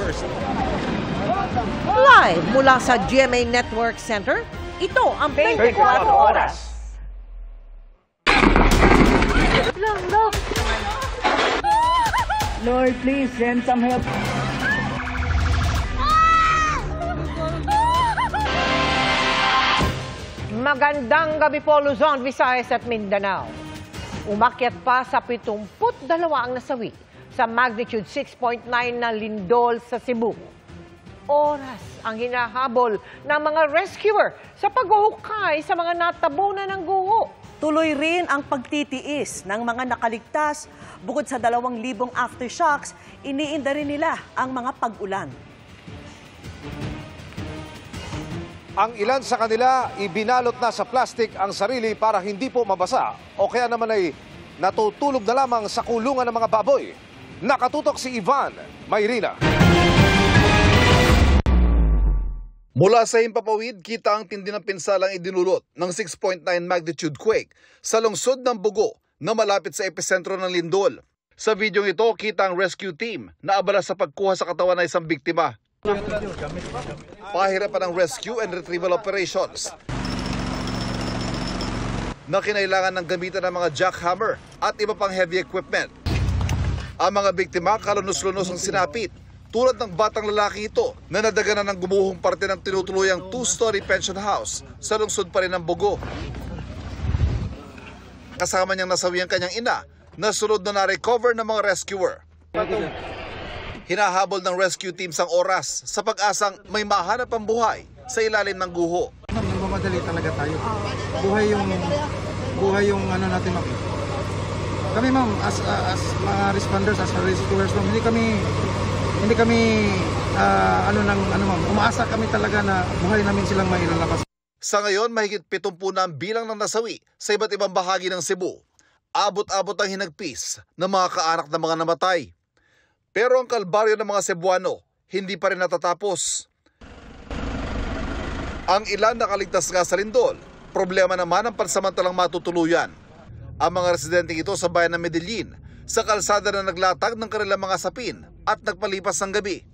first. Live mula sa GMA Network Center, ito ang 24 Oras. Lord, please send some help. Magandang gabi po, Luzon, Visayas at Mindanao. Umakyat pa sa 72 ang nasawi sa magnitude 6.9 na lindol sa Cebu. Oras ang hinahabol ng mga rescuer sa paghuhukay sa mga natabunan ng guho. Tuloy rin ang pagtitiis ng mga nakaligtas. Bukod sa 2,000 aftershocks, iniinda rin nila ang mga pag-ulan. Ang ilan sa kanila, ibinalot na sa plastic ang sarili para hindi po mabasa o kaya naman ay natutulog na lamang sa kulungan ng mga baboy. Nakatutok si Ivan Mayrina. Mula sa Himpapawid, kita ang tindi ng pinsalang idinulot ng 6.9 magnitude quake sa lungsod ng Bugo na malapit sa epicentro ng lindol. Sa videong ito, kita ang rescue team na abala sa pagkuha sa katawan ng isang biktima. Pahirapan ang rescue and retrieval operations na kinailangan ng gamitan ng mga jackhammer at iba pang heavy equipment. Ang mga biktima kalunos-lunos ang sinapit, tulad ng batang lalaki ito na nadaganan ng gumuhong parte ng tinutuluyang 2-story pension house sa lungsod pa rin ng Bugo. Kasama niyang nasawi ang kanyang ina na sunod na na-recover ng mga rescuer. Hinahabol ng rescue team sang oras sa pag-asang may mahanap ang buhay sa ilalim ng guho. Nagmamadali talaga tayo. Buhay yung ano natin, ma'am. Kami, ma'am, as mga responders, as rescuers, ma'am, hindi kami umaasa kami talaga na buhay namin silang mailalabas. Sa ngayon, mahigit 70 na ang bilang ng nasawi sa iba't ibang bahagi ng Cebu. Abot-abot ang hinagpis ng mga kaanak ng mga namatay. Pero ang kalbaryo ng mga Cebuano hindi pa rin natatapos. Ang ilan nakaligtas nga sa lindol, problema naman ang pansamantalang matutuluyan. Ang mga residente ito sa bayan ng Medellin, sa kalsada na naglatag ng kanilang mga sapin at nagpalipas ng gabi.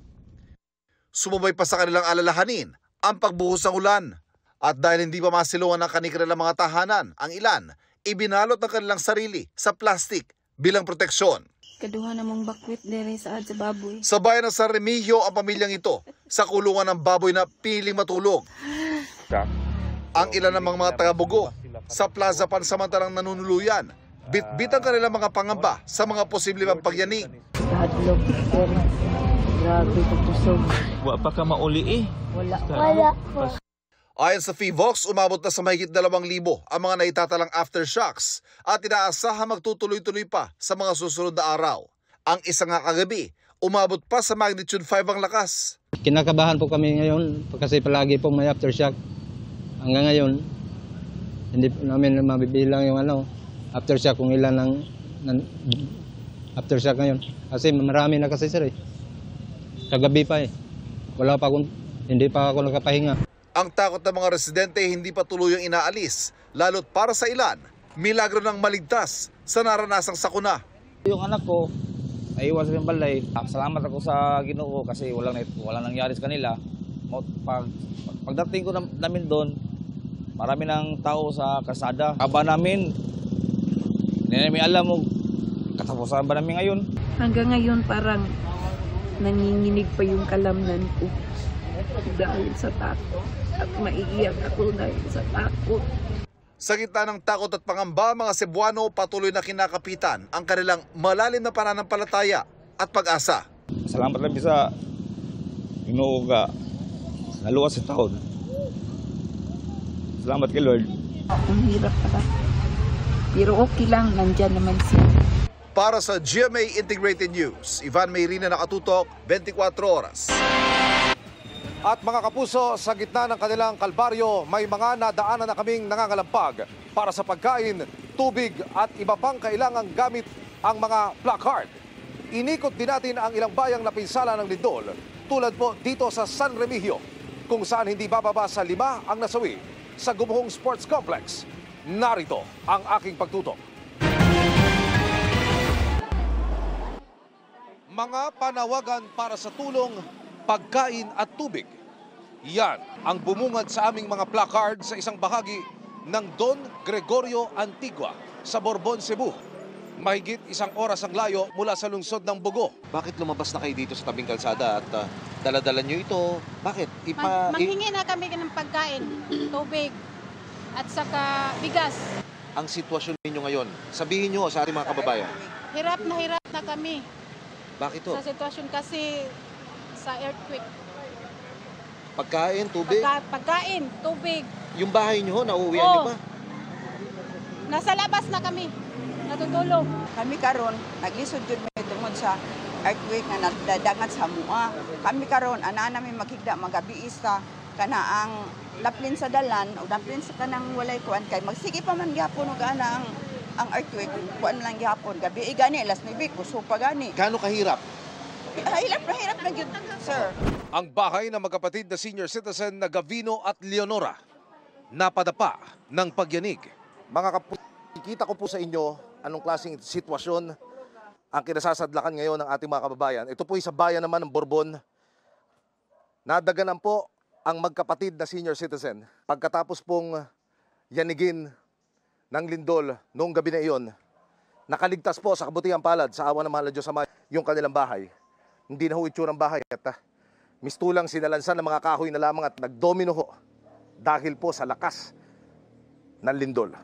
Sumabay pa sa kanilang alalahanin ang pagbuhos ng ulan. At dahil hindi pa masilungan ang kanilang mga tahanan, ang ilan, ibinalot ng kanilang sarili sa plastic bilang proteksyon. Kaduha namang bakwit dere sa baboy. Sa bayan ng San Remigio ang pamilyang ito sa kulungan ng baboy na piling matulog. Ang ilan namang mga taga-Bugo sa plaza pansamantalang nanunuluyan, bit-bit ang kanilang mga pangamba sa mga posible pang pagyanig. Hadlok, grabe ko tusog. Wa pa ka mauli eh. Wala. Ayon sa FIVOX, umabot na sa mahigit 2,000 ang mga naitatalang aftershocks at inaasahang magtutuloy-tuloy pa sa mga susunod na araw. Ang isa nga kagabi, umabot pa sa magnitude 5 ang lakas. Kinakabahan po kami ngayon kasi palagi po may aftershock. Hanggang ngayon, hindi namin mabibilang yung aftershock kung ilan ng aftershock ngayon. Kasi marami na kasi sir eh. Kagabi pa eh. Hindi pa ako nakapahinga. Ang takot ng mga residente hindi pa tuluyang inaalis, lalo't para sa ilan, milagro ng maligtas sa naranasang sakuna. Yung anak ko, ay iwas sa balay. Salamat ako sa Ginoo kasi walang nangyari sa kanila. Pagdating ko namin doon, marami ng tao sa kalsada. Aba namin, hindi namin alam mo, katapusan ba namin ngayon? Hanggang ngayon parang nanginginig pa yung kalamnan ko dahil sa takot. At maiiyak ako dahil sa takot. Sa gitna ng takot at pangamba, mga Cebuano patuloy na kinakapitan ang kanilang malalim na pananampalataya at pag-asa. Salamat lang sa Ginoo nga naluwas sa taon. Salamat kay Lord. Ang hirap pala. Pero okay lang, nandyan naman siya. Para sa GMA Integrated News, Ivan Mayrina, nakatutok, 24 Oras. At mga kapuso, sa gitna ng kanilang kalbaryo, may mga nadaanan na kaming nangangalampag para sa pagkain, tubig at iba pang kailangang gamit ang mga placard. Inikot din natin ang ilang bayang napinsala ng lindol, tulad po dito sa San Remigio, kung saan hindi bababa sa 5 ang nasawi sa Gumuhong Sports Complex. Narito ang aking pagtutok. Mga panawagan para sa tulong pagkain at tubig. Yan ang bumungad sa aming mga placard sa isang bahagi ng Don Gregorio Antigua sa Borbon, Cebu. Mahigit 1 oras ang layo mula sa lungsod ng Bugo. Bakit lumabas na kayo dito sa tabing kalsada at daladala nyo ito? Bakit? Manghingi na kami ng pagkain, tubig, at saka bigas. Ang sitwasyon ninyo ngayon, sabihin nyo sa ating mga kababayan. Hirap na kami. Bakit to? Sa sitwasyon kasi sa earthquake. Pagkain, tubig? Pagkain, tubig. Yung bahay nyo, nauuwihan nyo ba? Nasa labas na kami. Natutulog. Kami karon naglisod jud may tungod sa earthquake nga nagdadangat sa mua. Kami karon ana namin makigda magabiis sa kana ang laplin sa dalan o laplin sa kanang walay kuan kay magsige pa man gyapon og ana ang earthquake kuan lang gyapon gabi gani alas 9 kuso pa gani. Gaano kahirap? Hirap na gyud sir. Ang bahay ng magkapatid na senior citizen na Gavino at Leonora napadapa ng pagyanig. Mga ikita ko po sa inyo anong klaseng sitwasyon ang kinasasadlakan ngayon ng ating mga kababayan. Ito po sa bayan naman ng Borbon. Nadaganan po ang magkapatid na senior citizen. Pagkatapos pong yanigin ng lindol noong gabi na iyon, nakaligtas po sa kabutihang palad sa awa ng mahal na Diyos Ama yung kanilang bahay. Hindi na ho itsurang bahay at mistulang sinalansan ng mga kahoy na lamang at nagdomino ho dahil po sa lakas ng lindol.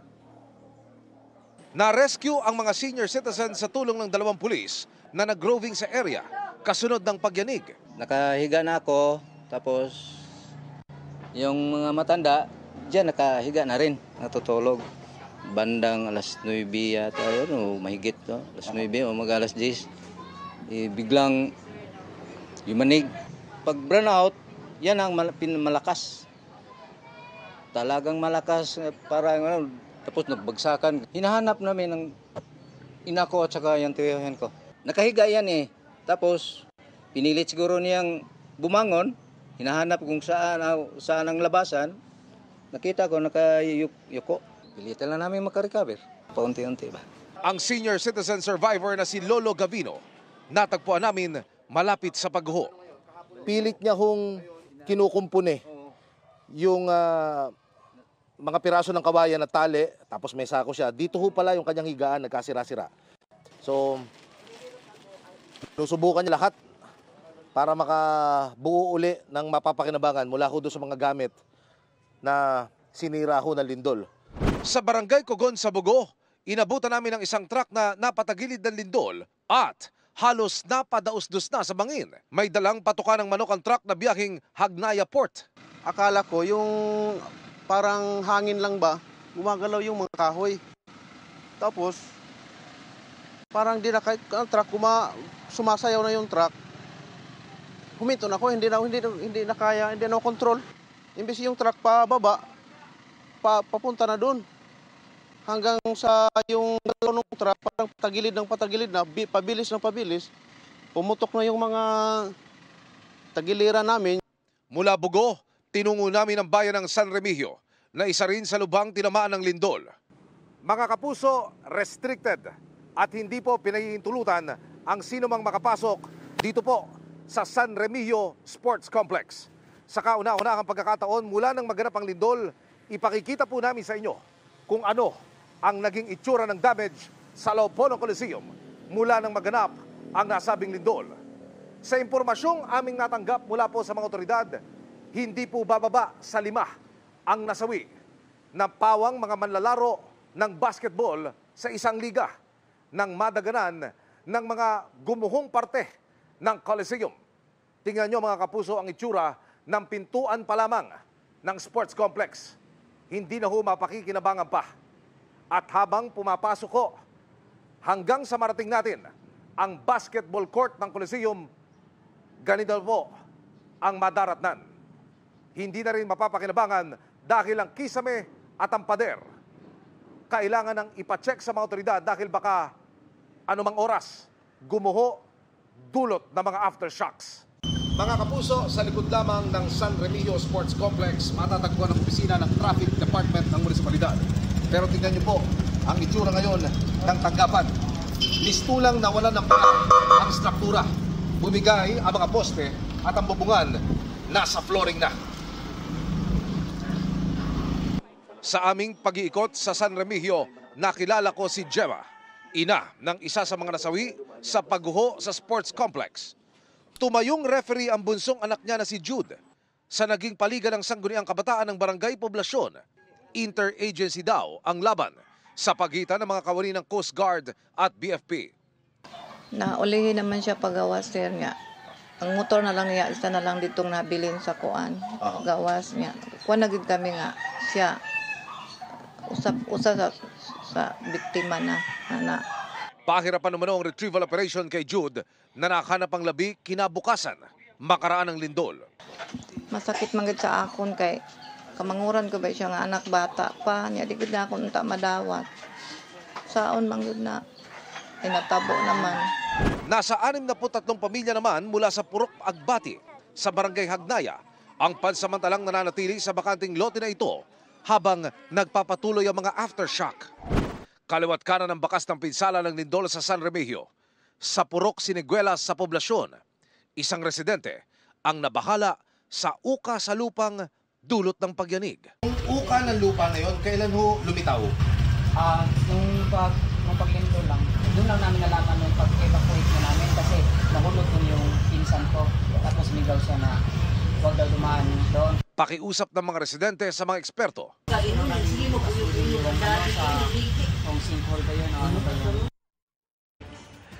Na-rescue ang mga senior citizens sa tulong ng 2 pulis na nag-roving sa area kasunod ng pagyanig. Nakahiga na ako, tapos yung mga matanda, diyan nakahiga na rin, natutulog. Bandang alas 9 yata, mahigit to, alas 9 o mag-alas 10. Biglang yumanig. Pag burnout, yan ang malakas. Talagang malakas, parang tapos nagbagsakan. Hinahanap namin ng ina ko at saka yung tiyahin ko. Nakahiga yan eh. Tapos pinilit siguro niyang bumangon. Hinahanap kung saan ang labasan. Nakita ko nakayuko. Pilitan lang namin makarecover. Paunti-unti ba? Ang senior citizen survivor na si Lolo Gavino, natagpuan namin malapit sa pagguho. Pilit niya hong kinukumpune yung mga piraso ng kawayan at tali, tapos may sako siya. Dito ho pala yung kanyang higaan, nagkasira-sira. So, susubukan niya lahat para makabuo uli ng mapapakinabangan mula ho doon sa mga gamit na sinira ho ng lindol. Sa barangay Cogon sa Bugo, inabutan namin ang isang truck na napatagilid ng lindol at halos napadausdos na sa bangin. May dalang patukan ng manok ang truck na biyaheng Hagnaya Port. Akala ko yung parang hangin lang ba, gumagalaw yung mga kahoy. Tapos, parang ang truck, sumasayaw na yung truck. Huminto na ako, hindi na kaya, hindi na control. Imbes yung truck pababa, papunta na doon. Hanggang sa yung galaw ng truck, parang patagilid na, pabilis. Pumutok na yung mga tagiliran namin. Mula Bugo, tinungo namin ang bayan ng San Remigio na isa rin sa lubhang tinamaan ng lindol. Mga kapuso, restricted at hindi po pinahihintulutan ang sinumang makapasok dito po sa San Remigio Sports Complex. Sa kauna-unahang pagkakataon mula nang maganap ang lindol, ipakikita po namin sa inyo kung ano ang naging itsura ng damage sa loob po ng Coliseum mula nang maganap ang nasabing lindol. Sa impormasyong aming natanggap mula po sa mga otoridad, hindi po bababa sa 5 ang nasawi na pawang mga manlalaro ng basketball sa isang liga nang madaganan ng mga gumuhong parte ng Coliseum. Tingnan nyo mga kapuso ang itsura ng pintuan pa lamang ng sports complex. Hindi na ho mapakikinabangan pa. At habang pumapasok ko, hanggang sa marating natin ang basketball court ng Coliseum, ganito po ang madaratnan. Hindi na rin mapapakinabangan dahil ang kisame at ang pader kailangan nang ipacheck sa mga otoridad dahil baka anumang oras gumuho dulot ng mga aftershocks. Mga kapuso, sa likod lamang ng San Remigio Sports Complex, matatagpuan ang opisina ng Traffic Department ng munisipalidad. Pero tingnan niyo po ang itsura ngayon ng tanggapan. Mistulang nawalan ng pala ang struktura. Bumigay ang mga poste at ang bubungan nasa flooring na. Sa aming pag-iikot sa San Remigio, nakilala ko si Gemma, ina ng isa sa mga nasawi sa pagguho sa sports complex. Tumayong referee ang bunsong anak niya na si Jude sa naging paligan ng Sangguniang Kabataan ng Barangay Poblasyon. Interagency daw ang laban sa pagitan ng mga kawani ng Coast Guard at BFP. Naulihin naman siya pagawas sir nga. Ang motor na lang niya, isa na lang ditong nabilin sa kuan. Gawas niya. Kuan nagid kami nga siya usap sa biktima na. Pahirapan naman ang retrieval operation kay Jude na nakahanap ang labi kinabukasan, makaraan ng lindol. Masakit manggid sa akon kay kamanguran ko ba siya nga anak bata pa niya di gud na ako unta madawat. Saon manggid na natabo naman. Nasa 63 pamilya naman mula sa Purok Agbati sa Barangay Hagnaya ang pansamantalang nananatili sa bakanting lote na ito habang nagpapatuloy ang mga aftershock. Kaliwat kanan ng bakas ng pinsala ng lindol sa San Remigio. Sa Purok Siniguelas sa Poblasyon, isang residente ang nabahala sa uka sa lupang dulot ng pagyanig. Ang uka ng lupa na yon, kailan ho lumitaw? Nung paglindol lang, doon lang namin nalaman nung pag-evacuate na namin kasi nahulog dun yung pinsan ko. Tapos migaw siya na huwag daw dumaan doon. Pakiusap ng mga residente sa mga eksperto.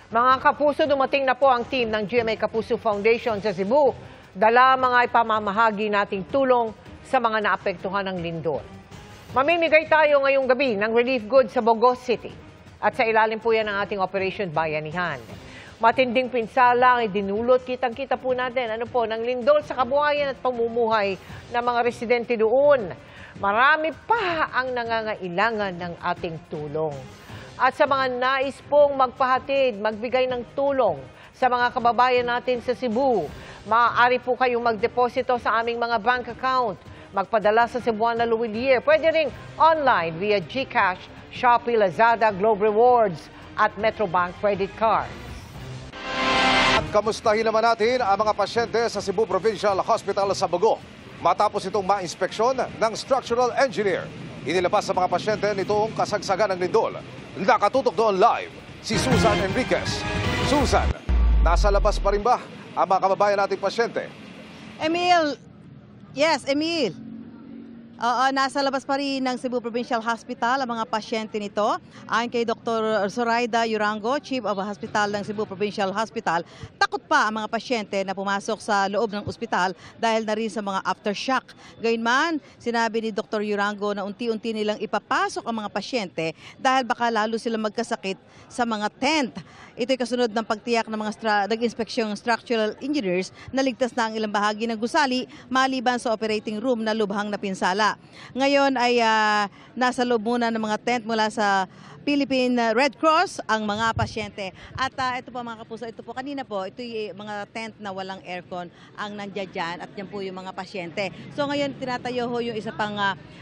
Mga kapuso, dumating na po ang team ng GMA Kapuso Foundation sa Cebu. Dala mga ipamamahagi nating tulong sa mga naapektuhan ng lindol. Mamimigay tayo ngayong gabi ng relief goods sa Bogos City. At sa ilalim po yan ng ating Operation Bayanihan. Matinding pinsala ang idinulot, kitang-kita po natin ng lindol sa kabuhayan at pamumuhay ng mga residente doon. Marami pa ang nangangailangan ng ating tulong. At sa mga nais pong magpahatid, magbigay ng tulong sa mga kababayan natin sa Cebu, maaari po kayong magdeposito sa aming mga bank account, magpadala sa Cebuana Luwilier. Pwede ring online via GCash, Shopee, Lazada, Globe Rewards at Metrobank credit card. At kamustahin naman natin ang mga pasyente sa Cebu Provincial Hospital sa Bogo. Matapos itong ma-inspeksyon ng structural engineer, inilabas sa mga pasyente nitong kasagsagan ng lindol. Nakatutok doon live si Susan Enriquez. Susan, nasa labas pa rin ba ang mga kababayan nating pasyente? Emil, yes, Emil. Nasa labas pa rin ng Cebu Provincial Hospital ang mga pasyente nito. Ayon kay Dr. Zoraida Yurango, Chief of Hospital ng Cebu Provincial Hospital, takot pa ang mga pasyente na pumasok sa loob ng ospital dahil na rin sa mga aftershock. Gayunman, sinabi ni Dr. Yurango na unti-unti nilang ipapasok ang mga pasyente dahil baka lalo silang magkasakit sa mga tent. Ito'y kasunod ng pagtiyak ng mga nag-inspeksyong structural engineers na ligtas na ang ilang bahagi ng gusali maliban sa operating room na lubhang napinsala. Ngayon ay nasa loob muna ng mga tent mula sa Philippine Red Cross ang mga pasyente. At ito po mga kapuso, ito po kanina po, ito yung mga tent na walang aircon ang nandiyan dyan at yan po yung mga pasyente. So ngayon tinatayo ho yung isa pang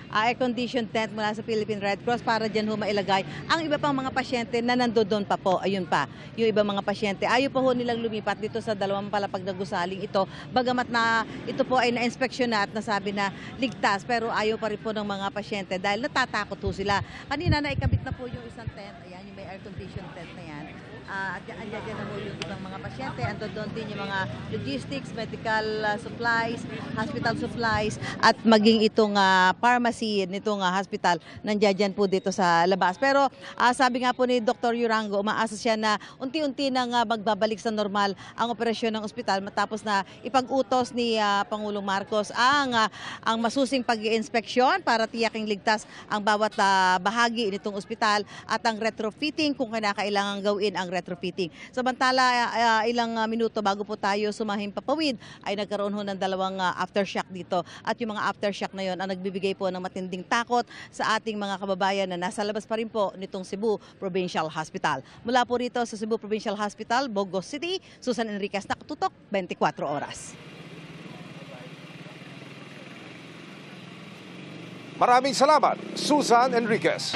air-conditioned tent mula sa Philippine Red Cross para dyan ho mailagay ang iba pang mga pasyente na nandoon pa po. Ayun pa, yung iba mga pasyente. Ayaw pa ho nilang lumipat dito sa dalawang palapag na gusaling ito. Bagamat na ito po ay na-inspeksyon na at nasabi na ligtas, pero ayaw pa rin po ng mga pasyente dahil natatakot ho sila. Kanina naikabit na po yung isang tent, ayan, yung may air-conditioned tent na yan. At andyan na po yung ibang mga pasyente. Ando doon din yung mga logistics, medical supplies, hospital supplies, at maging itong pharmacy nitong hospital nandiyan po dito sa labas. Pero sabi nga po ni Dr. Yurango, umaasa siya na unti-unti nang magbabalik sa normal ang operasyon ng ospital matapos na ipag-utos ni Pangulong Marcos ang masusing pag-iinspeksyon para tiyaking ligtas ang bawat bahagi nitong ospital at ang retrofitting kung kinakailangan gawin ang retrofitting. Samantala, ilang minuto bago po tayo sumahing papawid ay nagkaroon ho ng dalawang aftershock dito. At yung mga aftershock na yon ang nagbibigay po ng matinding takot sa ating mga kababayan na nasa labas pa rin po nitong Cebu Provincial Hospital. Mula po rito sa Cebu Provincial Hospital, Bogos City, Susan Enriquez, nakatutok 24 oras. Maraming salamat, Susan Enriquez.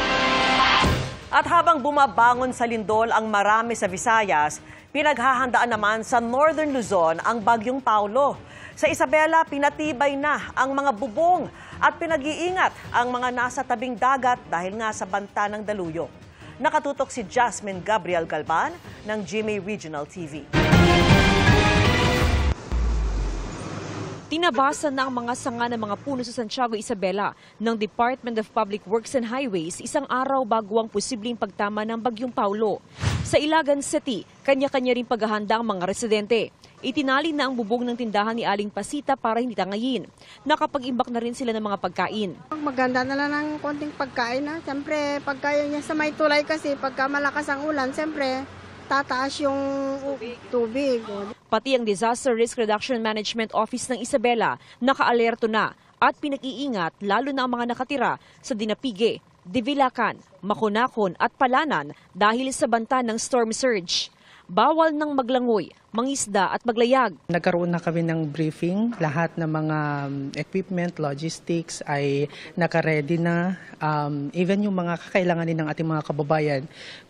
At habang bumabangon sa lindol ang marami sa Visayas, pinaghahandaan naman sa Northern Luzon ang Bagyong Paulo. Sa Isabela, pinatibay na ang mga bubong at pinag-iingat ang mga nasa tabing dagat dahil nga sa banta ng daluyong. Nakatutok si Jasmine Gabriel Galban ng GMA Regional TV. Tinabasan na ang mga sanga ng mga puno sa Santiago, Isabela ng Department of Public Works and Highways isang araw bago ang posibleng pagtama ng Bagyong Paulo. Sa Ilagan City, kanya-kanya rin paghahanda ang mga residente. Itinali na ang bubong ng tindahan ni Aling Pasita para hindi tangayin. Nakapag-imbak na rin sila ng mga pagkain. Maganda na lang ng konting pagkain. Siyempre, pagkaya niya sa may tulay kasi pagka malakas ang ulan, siyempre, tataas yung tubig. Pati ang Disaster Risk Reduction Management Office ng Isabela nakaalerto na at pinag-iingat lalo na ang mga nakatira sa Dinapige, Divilacan, Makunakon at Palanan dahil sa banta ng storm surge. Bawal ng maglangoy, mangisda at maglayag. Nagkaroon na kami ng briefing. Lahat ng mga equipment, logistics ay nakaredy na. Even yung mga kakailanganin ng ating mga kababayan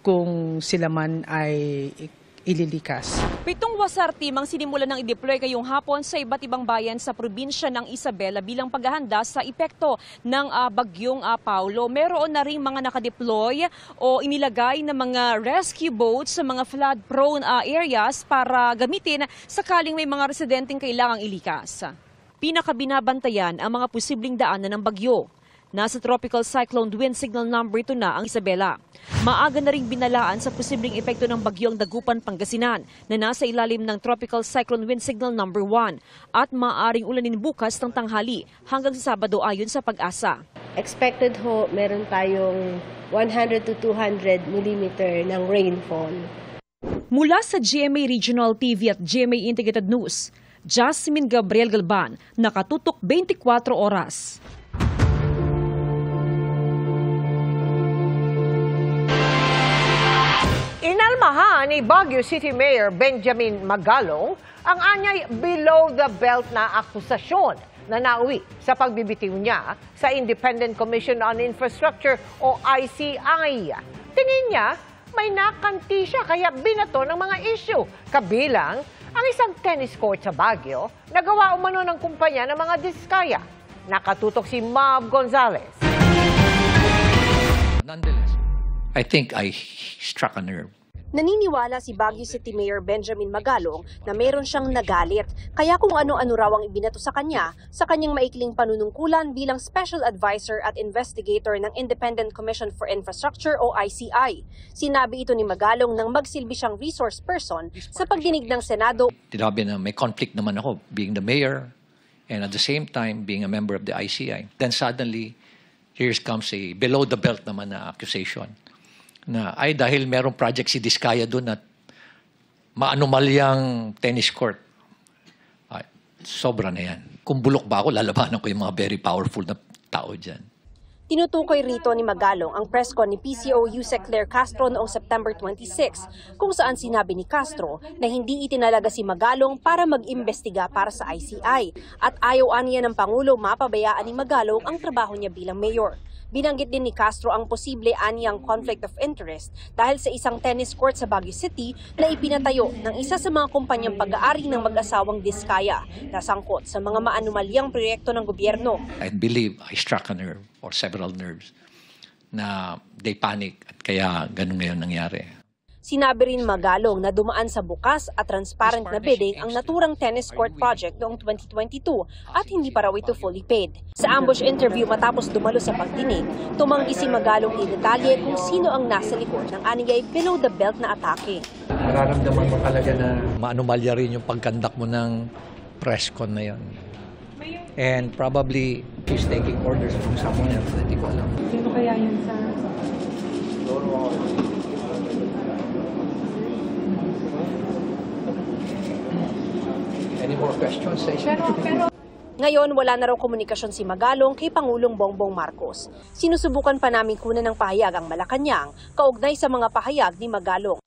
kung sila man ay ililikas. 7 wasar team ang sinimulan ng i-deploy ngayong hapon sa iba't ibang bayan sa probinsya ng Isabela bilang paghahanda sa epekto ng Bagyong Paulo. Meron na rin mga nakadeploy o inilagay na mga rescue boats sa mga flood-prone areas para gamitin sakaling may mga residenteng kailangang ilikas. Pinakabinabantayan ang mga posibleng daanan ng bagyo. Nasa Tropical Cyclone Wind Signal number 2 na ang Isabela. Maaga na ring binalaan sa posibleng epekto ng bagyo ang Dagupan, Pangasinan na nasa ilalim ng Tropical Cyclone Wind Signal number 1 at maaaring ulanin bukas ng tanghali hanggang sa Sabado ayon sa Pag-asa. Expected ho, meron tayong 100 to 200 millimeter ng rainfall. Mula sa GMA Regional TV at GMA Integrated News, Jasmine Gabriel Galban, nakatutok 24 oras. Inalmahan ni Baguio City Mayor Benjamin Magalong ang anyay below-the-belt na akusasyon na nauwi sa pagbibitiw niya sa Independent Commission on Infrastructure o ICI. Tingin niya, may nakanti siya kaya binato ng mga issue. Kabilang ang isang tennis court sa Baguio na gawa umano ng kumpanya ng mga diskaya. Nakatutok si Mav Gonzalez. Nonetheless, I think I struck a nerve. Naniniwala si Baguio City Mayor Benjamin Magalong na meron siyang nagalit. Kaya kung ano-ano raw ang ibinato sa kanyang maikling panunungkulan bilang Special Advisor at Investigator ng Independent Commission for Infrastructure o ICI. Sinabi ito ni Magalong nang magsilbi siyang resource person sa pagdinig ng Senado. Tinabi na may conflict naman ako being the mayor and at the same time being a member of the ICI. Then suddenly, here comes a below-the-belt naman na accusation. Na ay dahil merong project si Diskaya doon at maanomalyang tennis court. Ay, sobra na yan. Kung bulok ba ako, lalabanan ko yung mga very powerful na tao dyan. Tinutukoy rito ni Magalong ang press con ni PCO Yusek Claire Castro noong September 26 kung saan sinabi ni Castro na hindi itinalaga si Magalong para mag-imbestiga para sa ICI at ayaw aniya ng Pangulo mapabayaan ni Magalong ang trabaho niya bilang mayor. Binanggit din ni Castro ang posible aniyang conflict of interest dahil sa isang tennis court sa Baguio City na ipinatayo ng isa sa mga kumpanyang pag-aari ng mag-asawang Diskaya na sangkot sa mga maanumalyang proyekto ng gobyerno. I believe I struck a nerve or several nerves na they panic at kaya ganun ngayon nangyari. Sinabi rin Magalong na dumaan sa bukas at transparent na bidding ang naturang tennis court project noong 2022 at hindi pa raw ito fully paid. Sa ambush interview matapos dumalo sa pagdinig, tumanggi si Magalong i-detalye kung sino ang nasa likod ng aniyay below-the-belt na atake. Nararamdaman mo talaga na maanumalya rin yung pagkandak mo ng press con na yun. And probably he's taking orders from someone else. Hindi ko alam. Sino kaya yun sa... Any more questions? Ngayon, wala na raw komunikasyon si Magalong kay Pangulong Bongbong Marcos. Sinusubukan pa namin kunan ng pahayag ang Malacanang kaugnay sa mga pahayag ni Magalong.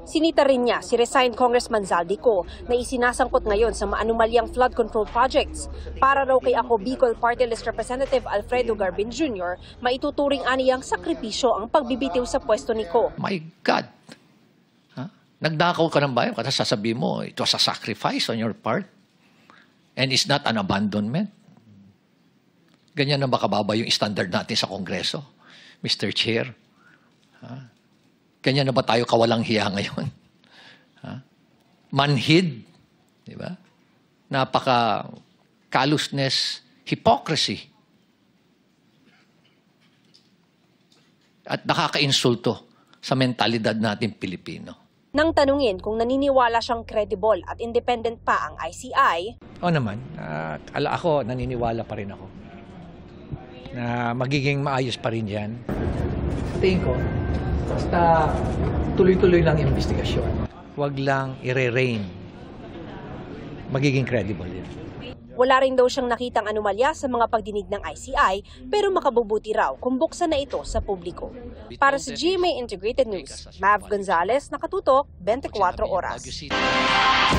Sinita rin niya si resigned Congressman Zaldico na isinasangkot ngayon sa maanumalyang flood control projects. Para raw kay Ako Bicol Party List Representative Alfredo Garbin Jr., maituturing aniyang sakripisyo ang pagbibitiw sa pwesto ni Ko. My God! Nagdakaw ka ng bayan, kasi sasabihin mo, it was a sacrifice on your part. And it's not an abandonment. Ganyan na ba kababa yung standard natin sa Kongreso, Mr. Chair? Ganyan na ba tayo kawalang hiya ngayon? Manhid, di ba? Napaka callousness, hypocrisy. At nakaka-insulto sa mentalidad natin Pilipino. Nang tanungin kung naniniwala siyang credible at independent pa ang ICI, Oo naman, ako naniniwala pa rin ako na magiging maayos pa rin yan. Tingin ko, basta tuloy-tuloy lang yung investigasyon. Huwag lang i-re-rain. Magiging credible yan. wala rin daw siyang nakitang anomalya sa mga pagdinig ng ICI pero makabubuti raw kung buksan na ito sa publiko. Para sa GMA Integrated News, Mav Gonzalez, nakatutok, 24 oras.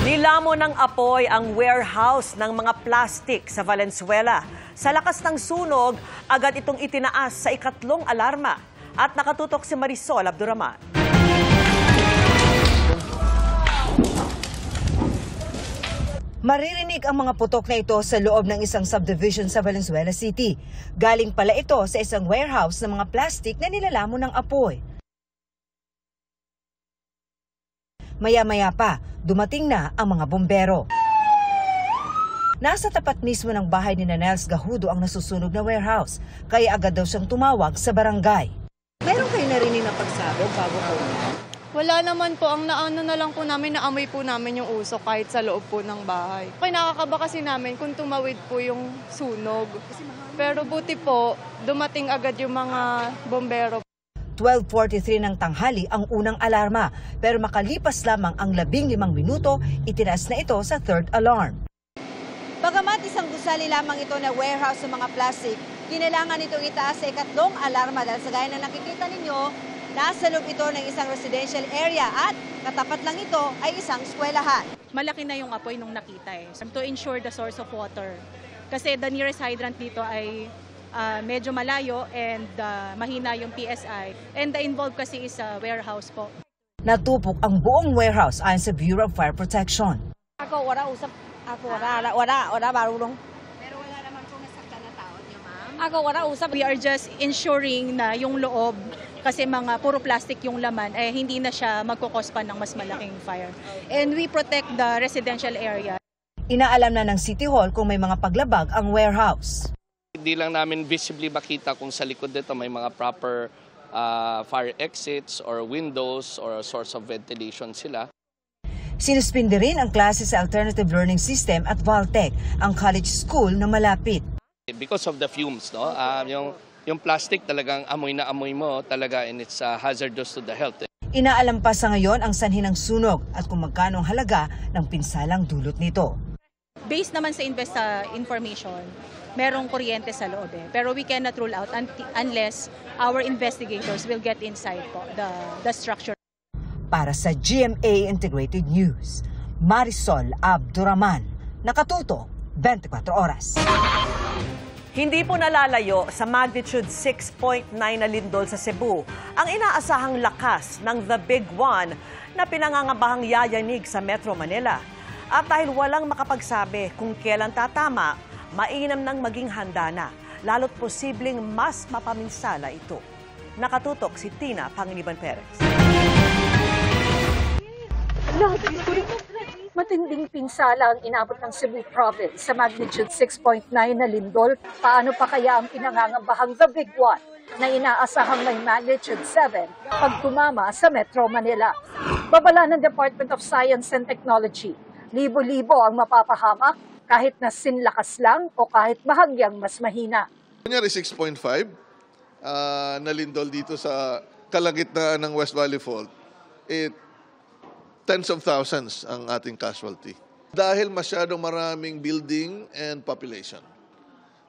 Nilamon ng apoy ang warehouse ng mga plastik sa Valenzuela. Sa lakas ng sunog, agad itong itinaas sa ikatlong alarma. At nakatutok si Marisol Abduraman. Maririnig ang mga putok na ito sa loob ng isang subdivision sa Valenzuela City. Galing pala ito sa isang warehouse ng mga plastik na nilalamon ng apoy. Maya-maya pa, dumating na ang mga bombero. Nasa tapat mismo ng bahay ni Nels Gahudo ang nasusunog na warehouse, kaya agad daw siyang tumawag sa barangay. Meron kayo narinig na pagsabog bago po? Wala naman po. Ang naano na lang po namin, naamoy po namin yung usok kahit sa loob po ng bahay. Kaya nakakaba kasi namin kung tumawid po yung sunog. Pero buti po, dumating agad yung mga bombero. 12:43 ng tanghali ang unang alarma, pero makalipas lamang ang 15 minuto, itinaas na ito sa third alarm. Bagamat isang gusali lamang ito na warehouse ng mga plastic, kinailangan itong itaas sa ikatlong alarma dahil sa gaya na nakikita ninyo, nasa loob ito ng isang residential area at katapat lang ito ay isang eskwelahan. Malaki na yung apoy nung nakita to ensure the source of water. Kasi the nearest hydrant dito ay medyo malayo and mahina yung PSI. And the involved kasi is a warehouse po. Natupok ang buong warehouse ayon sa Bureau of Fire Protection. Ako wala usap. Ako wala marunong. Pero wala naman po nasaktan na tao niyo, ma'am. Ako wala usap. We are just ensuring na yung loob, kasi mga puro plastic yung laman, hindi na siya magkukos pa ng mas malaking fire. And we protect the residential area. Inaalam na ng City Hall kung may mga paglabag ang warehouse. Hindi lang namin visibly makita kung sa likod dito may mga proper fire exits or windows or source of ventilation sila. Sinuspindi rin ang klase sa Alternative Learning System at Valtech, ang college school na malapit. Because of the fumes, no? Yung plastic talagang amoy na amoy mo talaga, and it's hazardous to the health. Inaalam pa sa ngayon ang sanhi ng sunog at kung magkano ang halaga ng pinsalang dulot nito. Based naman sa information, merong kuryente sa loob pero we cannot rule out unless our investigators will get inside po the structure. Para sa GMA Integrated News, Marisol Abduraman, nakatuto 24 oras. Hindi po nalalayo sa magnitude 6.9 na lindol sa Cebu ang inaasahang lakas ng The Big One na pinangangabahang yayanig sa Metro Manila. At dahil walang makapagsabi kung kailan tatama, mainam nang maging handa na, lalo't posibleng mas mapaminsala ito. Nakatutok si Tina Pangiliban Perez. Matinding pinsala ang inabot ng Cebu Province sa magnitude 6.9 na lindol. Paano pa kaya ang pinangangambahang The Big One na inaasahang may magnitude 7 pag tumama sa Metro Manila? Babala ng Department of Science and Technology, libo-libo ang mapapahamak kahit na sinlakas lang o kahit bahagyang mas mahina. Kunyari 6.5 na lindol dito sa kalagitnaan ng West Valley Fault, tens of thousands ang ating casualty. Dahil masyadong maraming building and population.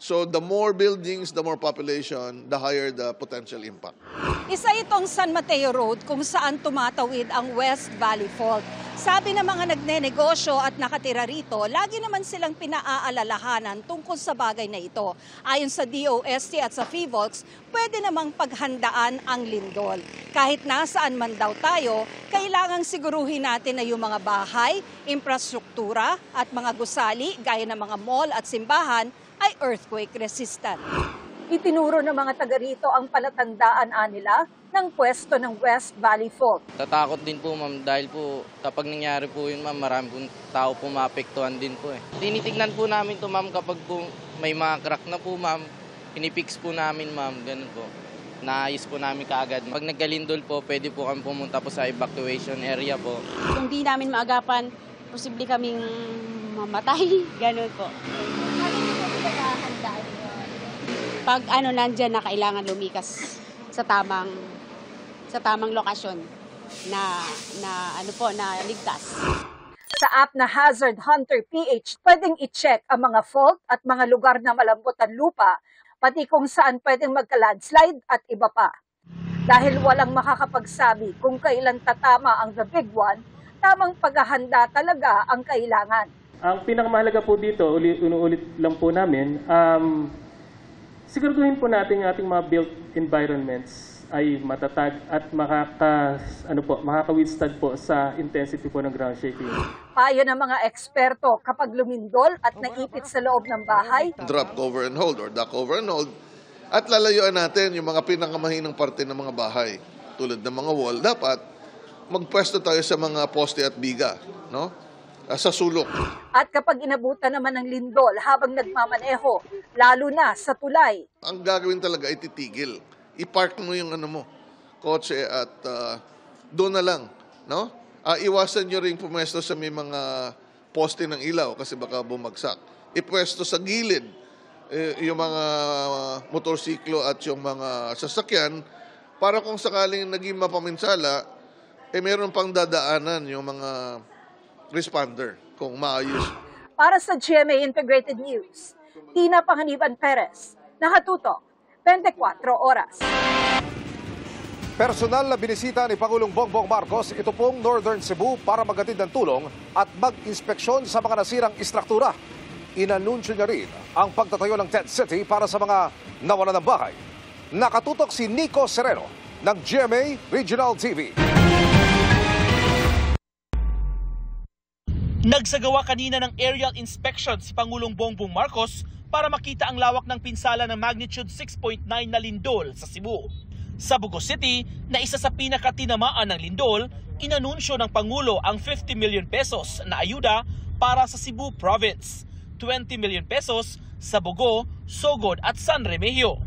So the more buildings, the more population, the higher the potential impact. Isa itong San Mateo Road kung saan tumatawid ang West Valley Fault. Sabi ng mga nagnenegosyo at nakatira rito, lagi naman silang pinaaalalahanan tungkol sa bagay na ito. Ayon sa DOST at sa FIVOLCS, pwede namang paghandaan ang lindol. Kahit nasaan man daw tayo, kailangang siguruhin natin na yung mga bahay, infrastruktura at mga gusali gaya ng mga mall at simbahan ay earthquake resistant. Itinuro ng mga taga rito ang palatandaan nila ng pwesto ng West Valley Fault. Tatakot din po ma'am dahil po kapag nangyari po yun ma'am, marami pong tao po maapektuhan din po eh. Tinitignan po namin to ma'am kapag po may mga crack na po ma'am, pinipix po namin ma'am, ganun po. Naayos po namin kaagad. Pag nagkalindol po, pwede po kami pumunta po sa evacuation area po. Kung di namin maagapan, posible kaming mamatay, ganun po. Pag nandyan na kailangan lumikas sa tamang lokasyon na ligtas. Sa app na Hazard Hunter PH, pwedeng i-check ang mga fault at mga lugar na malambot ang lupa, pati kung saan pwedeng magka-landslide at iba pa. Dahil walang makakapagsabi kung kailan tatama ang the big one, tamang paghahanda talaga ang kailangan. Ang pinakamahalaga po dito, inuulit lang po namin, siguraduhin po natin ang ating mga built environments ay matatag at makaka-withstand po sa intensity po ng ground shaking. Payo ng mga eksperto kapag lumindol at naipit sa loob ng bahay. Drop cover and hold or duck cover and hold. At lalayuan natin yung mga pinakamahinang parte ng mga bahay. Tulad ng mga wall, dapat magpwesto tayo sa mga poste at biga, no? Sa sulok. At kapag inabutan naman ng lindol habang nagmamaneho, lalo na sa tulay. Ang gagawin talaga ay titigil. I-park mo yung kotse at doon na lang, no? Iwasan nyo rin pumwesto sa may mga poste ng ilaw kasi baka bumagsak. Ipwesto sa gilid yung mga motorsiklo at yung mga sasakyan para kung sakaling naging mapaminsala, meron pang dadaanan yung mga responder kung maayos. Para sa GMA Integrated News, Tina Panganiban Perez, nakatutok 24 oras. Personal na binisita ni Pangulong Bongbong Marcos ito pong Northern Cebu para maghatid ng tulong at mag-inspeksyon sa mga nasirang istruktura. Inanunsyo niya rin ang pagtatayo ng tent city para sa mga nawalan ng bahay. Nakatutok si Nico Sereno ng GMA Regional TV. Nagsagawa kanina ng aerial inspection si Pangulong Bongbong Marcos para makita ang lawak ng pinsala ng magnitude 6.9 na lindol sa Cebu. Sa Bugo City, na isa sa pinakatinamaan ng lindol, inanunsyo ng Pangulo ang 50 million pesos na ayuda para sa Cebu Province, 20 million pesos sa Bugo, Sogod at San Remigio.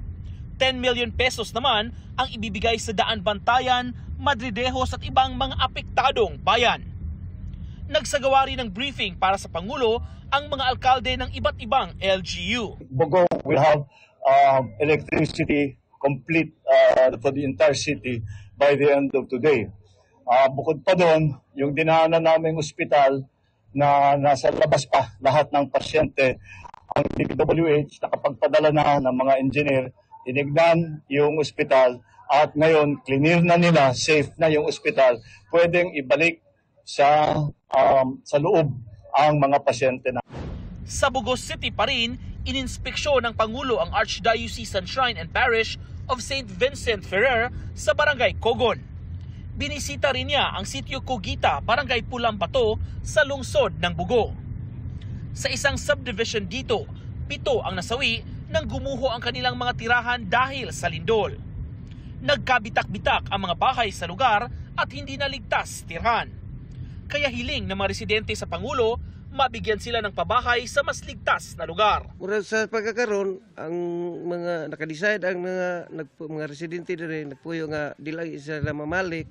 10 million pesos naman ang ibibigay sa Daan Bantayan, Madridejos at ibang mga apektadong bayan. Nagsagawa rin ng briefing para sa Pangulo ang mga alkalde ng iba't ibang LGU. Bugo will have electricity complete for the entire city by the end of today. Bukod pa doon, yung dinaanan naming ospital na nasa labas pa lahat ng pasyente, ang DPWH nakapagpadala na ng mga engineer, tinignan yung ospital at ngayon clear na nila, safe na yung ospital, pwedeng ibalik sa loob ang mga pasyente na. Sa Bugo City pa rin, ininspeksyon ng Pangulo ang Archdiocesan Shrine and Parish of St. Vincent Ferrer sa Barangay Cogon. Binisita rin niya ang Sitio Cogita, Barangay Pulang Bato sa lungsod ng Bugo. Sa isang subdivision dito, 7 ang nasawi nang gumuho ang kanilang mga tirahan dahil sa lindol. Nagkabitak-bitak ang mga bahay sa lugar at hindi naligtas tirhan. Kaya hiling ng mga residente sa Pangulo, mabigyan sila ng pabahay sa mas ligtas na lugar. Sa pagkakaroon, ang mga nakadecide, ang mga residente rin, nagpuyo nga dilang isa na mamalik,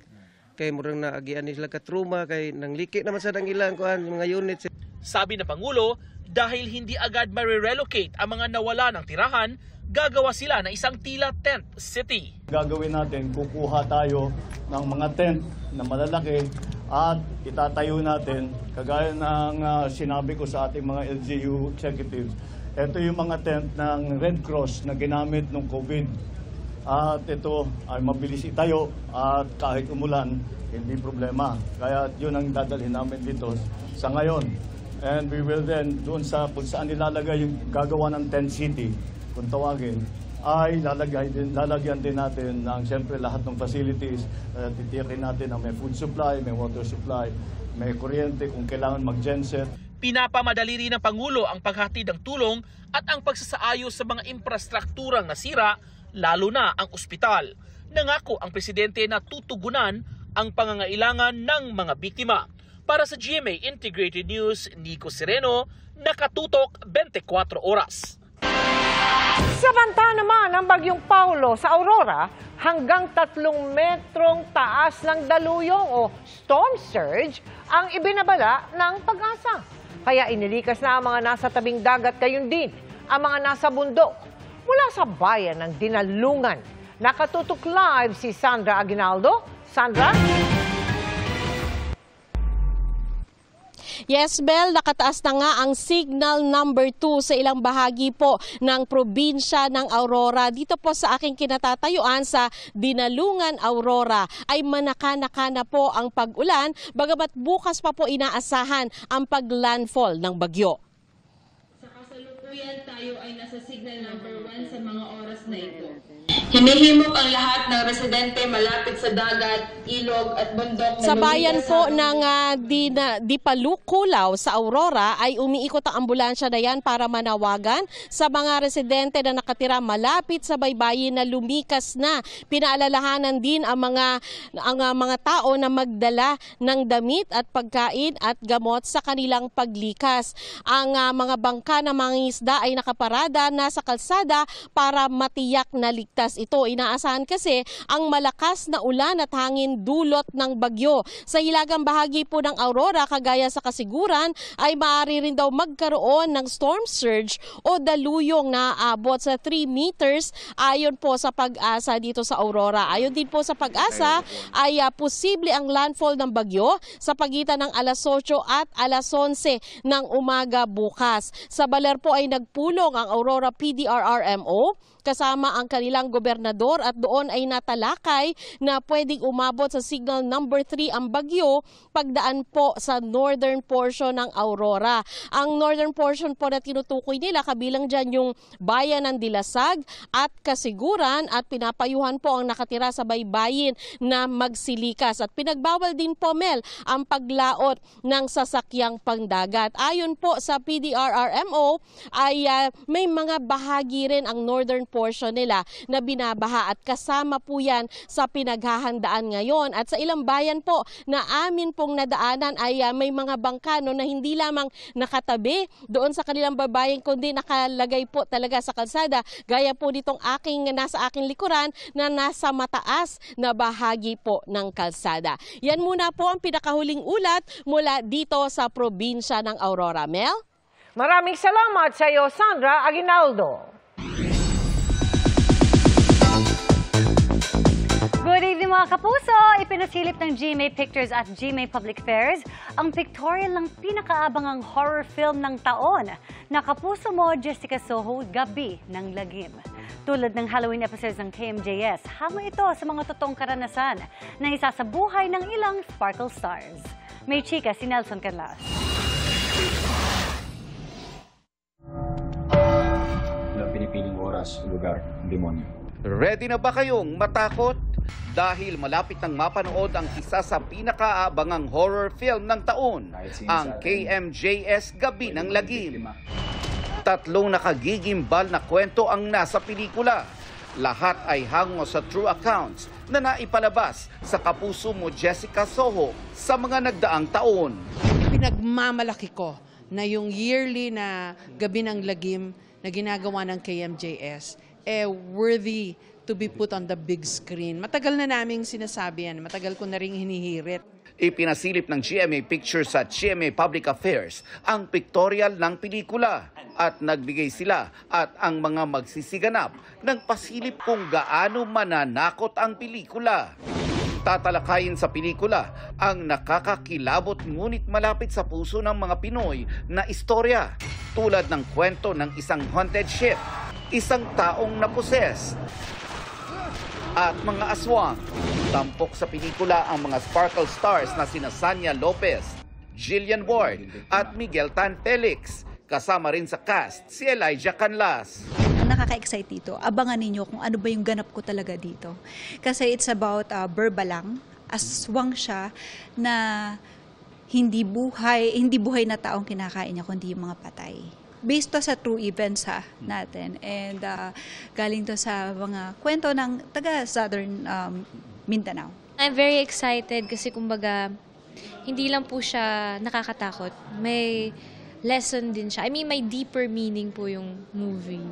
kay murang naagian nila katruma, kay nang liki naman sa nang ilang mga units. Sabi ng Pangulo, dahil hindi agad ma-relocate ang mga nawala ng tirahan, gagawa sila ng isang tila tent city. Gagawin natin, kukuha tayo ng mga tent na malalaki at itatayo natin, kagaya ng sinabi ko sa ating mga LGU executives, Ito yung mga tent ng Red Cross na ginamit nung COVID. At ito ay mabilis itayo at kahit umulan, hindi problema. Kaya yun ang dadalhin namin dito sa ngayon. And we will then, doon sa kung saan nilalagay yung gagawa ng tent city, kung tawagin, ay lalagyan din natin ng siyempre lahat ng facilities. Titiyakin natin na may food supply, may water supply, may kuryente kung kailangan mag-genset. Pinapamadali rin ng Pangulo ang paghatid ng tulong at ang pagsasaayos sa mga infrastrukturang nasira, lalo na ang ospital. Nangako ang presidente na tutugunan ang pangangailangan ng mga biktima. Para sa GMA Integrated News, Nico Sereno, nakatutok 24 oras. Sabanta naman ang bagyong Paulo sa Aurora, hanggang 3 metrong taas ng daluyong o storm surge ang ibinabala ng Pag-asa. Kaya inilikas na ang mga nasa tabing dagat, gayon din ang mga nasa bundok. Mula sa bayan ng Dinalungan, nakatutok live si Sandra Aguinaldo. Sandra? Yes, Bel, nakataas na nga ang signal number 2 sa ilang bahagi po ng probinsya ng Aurora. Dito po sa aking kinatatayuan sa Dinalungan, Aurora, ay manaka-naka na po ang pag-ulan, bagamat bukas pa po inaasahan ang pag-landfall ng bagyo. Sa kasalukuyan, tayo ay nasa signal number 1 sa mga oras na ito. Hinihimok ang lahat ng residente malapit sa dagat, ilog at bundok. Sa bayan po ng Dipalukulaw sa Aurora ay umiikot ang ambulansya na yan para manawagan sa mga residente na nakatira malapit sa baybayin na lumikas na. Pinaalalahanan din ang mga tao na magdala ng damit at pagkain at gamot sa kanilang paglikas. Ang mga bangka ng mga isda ay nakaparada na sa kalsada para matiyak na ligtas ito. Inaasahan kasi ang malakas na ulan at hangin dulot ng bagyo. Sa hilagang bahagi po ng Aurora, kagaya sa Kasiguran, ay maaari rin daw magkaroon ng storm surge o daluyong na aabot sa 3 meters ayon po sa Pag-asa dito sa Aurora. Ayon din po sa Pag-asa ay posible ang landfall ng bagyo sa pagitan ng alas 8 at alas 11 ng umaga bukas. Sa Baler po ay nagpulong ang Aurora PDRRMO kasama ang kanilang gobernador at doon ay natalakay na pwedeng umabot sa signal number 3 ang bagyo pagdaan po sa northern portion ng Aurora. Ang northern portion po na tinutukoy nila, kabilang dyan yung bayan ng Dilasag at Kasiguran, at pinapayuhan po ang nakatira sa baybayin na magsilikas. At pinagbawal din po, Mel, ang paglaot ng sasakyang pangdagat. Ayon po sa PDRRMO ay may mga bahagi rin ang northern portion nila na binabaha at kasama po yan sa pinaghahandaan ngayon. At sa ilang bayan po na amin pong nadaanan ay may mga bangkano na hindi lamang nakatabi doon sa kanilang babayan kundi nakalagay po talaga sa kalsada, gaya po nitong nasa aking likuran na nasa mataas na bahagi po ng kalsada. Yan muna po ang pinakahuling ulat mula dito sa probinsya ng Aurora. Mel? Maraming salamat sa iyo, Sandra Aguinaldo. Good evening mga kapuso! Ipinasilip ng GMA Pictures at GMA Public Affairs ang pictorial ng pinakaabangang horror film ng taon na Kapuso Mo, Jessica Soho, Gabi ng Lagim. Tulad ng Halloween episodes ng KMJS, hama ito sa mga totoong karanasan na isa sa buhay ng ilang sparkle stars. May chika si Nelson Canlas. Na pinipiling oras, lugar, demonyo. Ready na ba kayong matakot? Dahil malapit nang mapanood ang isa sa pinakaabangang horror film ng taon, ang KMJS Gabi ng Lagim. 3 nakagigimbal na kwento ang nasa pelikula. Lahat ay hango sa true accounts na naipalabas sa Kapuso Mo, Jessica Soho sa mga nagdaang taon. Pinagmamalaki ko na yung yearly na Gabi ng Lagim na ginagawa ng KMJS worthy to be put on the big screen. Matagal na naming sinasabi yan. Matagal ko na rin hinihirit. Ipinasilip ng GMA Pictures at GMA Public Affairs ang pictorial ng pelikula at nagbigay sila at ang mga magsisiganap ng pasilip kung gaano mananakot ang pelikula. tatalakayin sa pelikula ang nakakakilabot ngunit malapit sa puso ng mga Pinoy na istorya tulad ng kwento ng isang haunted ship, isang taong naposes, at mga aswang. Tampok sa pelikula ang mga sparkle stars na sina Sanya Lopez, Jillian Ward at Miguel Tan Felix. Kasama rin sa cast si Elijah Canlas. Ang nakaka-excite dito, abangan ninyo kung ano ba yung ganap ko talaga dito. Kasi it's about Berbalang, aswang siya na hindi buhay na taong kinakain niya, kundi yung mga patay. Based to sa true events natin. And galing to sa mga kwento ng taga-Southern Mindanao. I'm very excited kasi kumbaga, hindi lang po siya nakakatakot. May lesson din siya. I mean, may deeper meaning po yung movie.